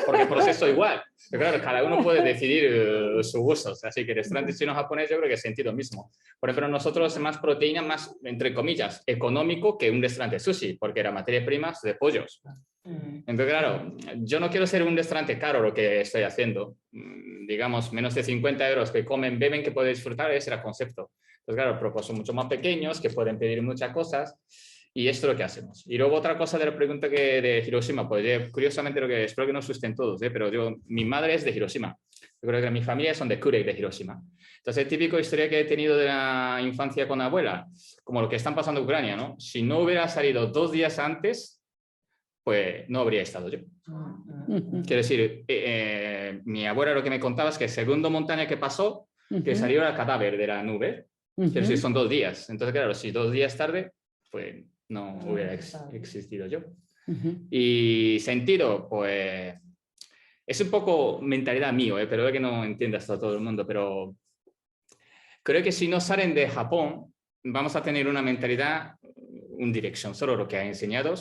Porque el proceso igual. Pero claro, cada uno puede decidir sus gustos. Así que el restaurante chino-japonés yo creo que es sentido mismo. Por ejemplo, nosotros más proteína, más, entre comillas, económico que un restaurante sushi, porque era materia prima de pollos. Entonces, claro, yo no quiero ser un restaurante caro lo que estoy haciendo. Digamos, menos de 50 euros que comen, beben, que pueden disfrutar, ese era el concepto. Entonces, claro, propuestos mucho más pequeños, que pueden pedir muchas cosas. Y esto es lo que hacemos. Y luego otra cosa de la pregunta que de Hiroshima, pues curiosamente lo que espero que no asusten todos, pero mi madre es de Hiroshima. Yo creo que mi familia son de Kure, de Hiroshima. Entonces, típico historia que he tenido de la infancia con la abuela, como lo que están pasando en Ucrania, ¿no? Si no hubiera salido 2 días antes, pues no habría estado yo. Quiero decir, mi abuela lo que me contaba es que segundo montaña que pasó, que salió el cadáver de la nube, quiero decir, son 2 días. Entonces, claro, si 2 días tarde, pues no hubiera existido yo. Y sentido, pues es un poco mentalidad mío, pero es que no entiende hasta todo el mundo, pero creo que si no salen de Japón, vamos a tener una mentalidad, un dirección, solo lo que ha enseñado,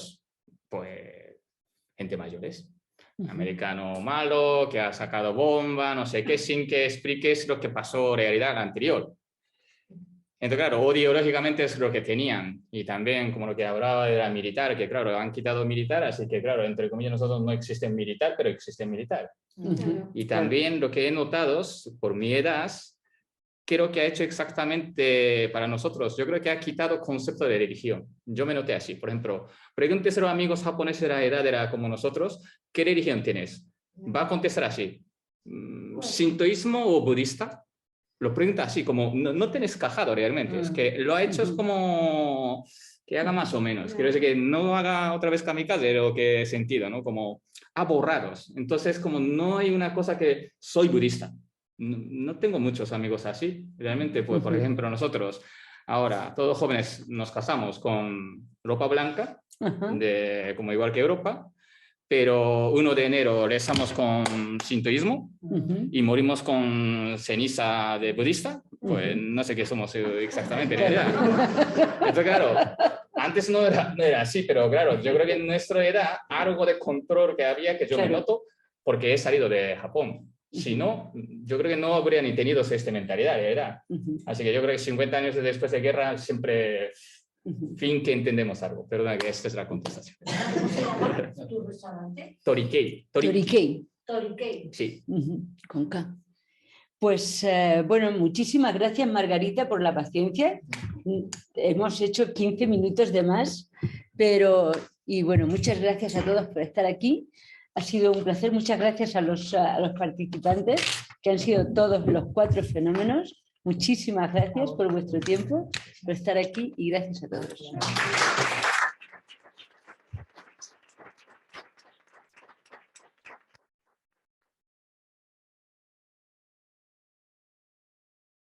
pues gente mayores. Americano malo, que ha sacado bomba, no sé qué, sin que expliques lo que pasó en realidad anterior. Entonces, claro, ideológicamente es lo que tenían. Y también, como lo que hablaba de la militar, que claro, han quitado militar, así que claro, entre comillas, nosotros no existe militar, pero existe militar. Y también lo que he notado, por mi edad, creo que ha hecho exactamente para nosotros, yo creo que ha quitado el concepto de religión. Yo me noté así. Por ejemplo, pregúntese a los amigos japoneses de la edad era como nosotros, ¿qué religión tienes? Va a contestar así, ¿sintoísmo o budista? Lo pregunta así, como no tenés cajado realmente, es que lo ha hecho es como que haga más o menos, quiero decir que no haga otra vez kamikaze, lo que he sentido, ¿no? Como borrados. Entonces, como no hay una cosa que soy budista, no tengo muchos amigos así, realmente, pues por ejemplo nosotros ahora, todos jóvenes nos casamos con ropa blanca, como igual que Europa, pero 1 de enero rezamos con sintoísmo y morimos con ceniza de budista, pues no sé qué somos exactamente en realidad. Entonces, claro, antes no era así, pero claro, yo creo que en nuestra edad algo de control que había, que yo me noto, porque he salido de Japón. Si no, yo creo que no habría ni tenido esta mentalidad, ¿verdad? Así que yo creo que 50 años después de guerra siempre... Fin que entendemos algo. Perdona que esta es la contestación. ¿Cómo se llama tu restaurante? Torikei. Torikei. Sí. Con K. Pues bueno, muchísimas gracias Margarita por la paciencia. Hemos hecho 15 minutos de más, pero y bueno, muchas gracias a todos por estar aquí. Ha sido un placer. Muchas gracias a los participantes, que han sido todos los 4 fenómenos. Muchísimas gracias por vuestro tiempo, por estar aquí y gracias a todos.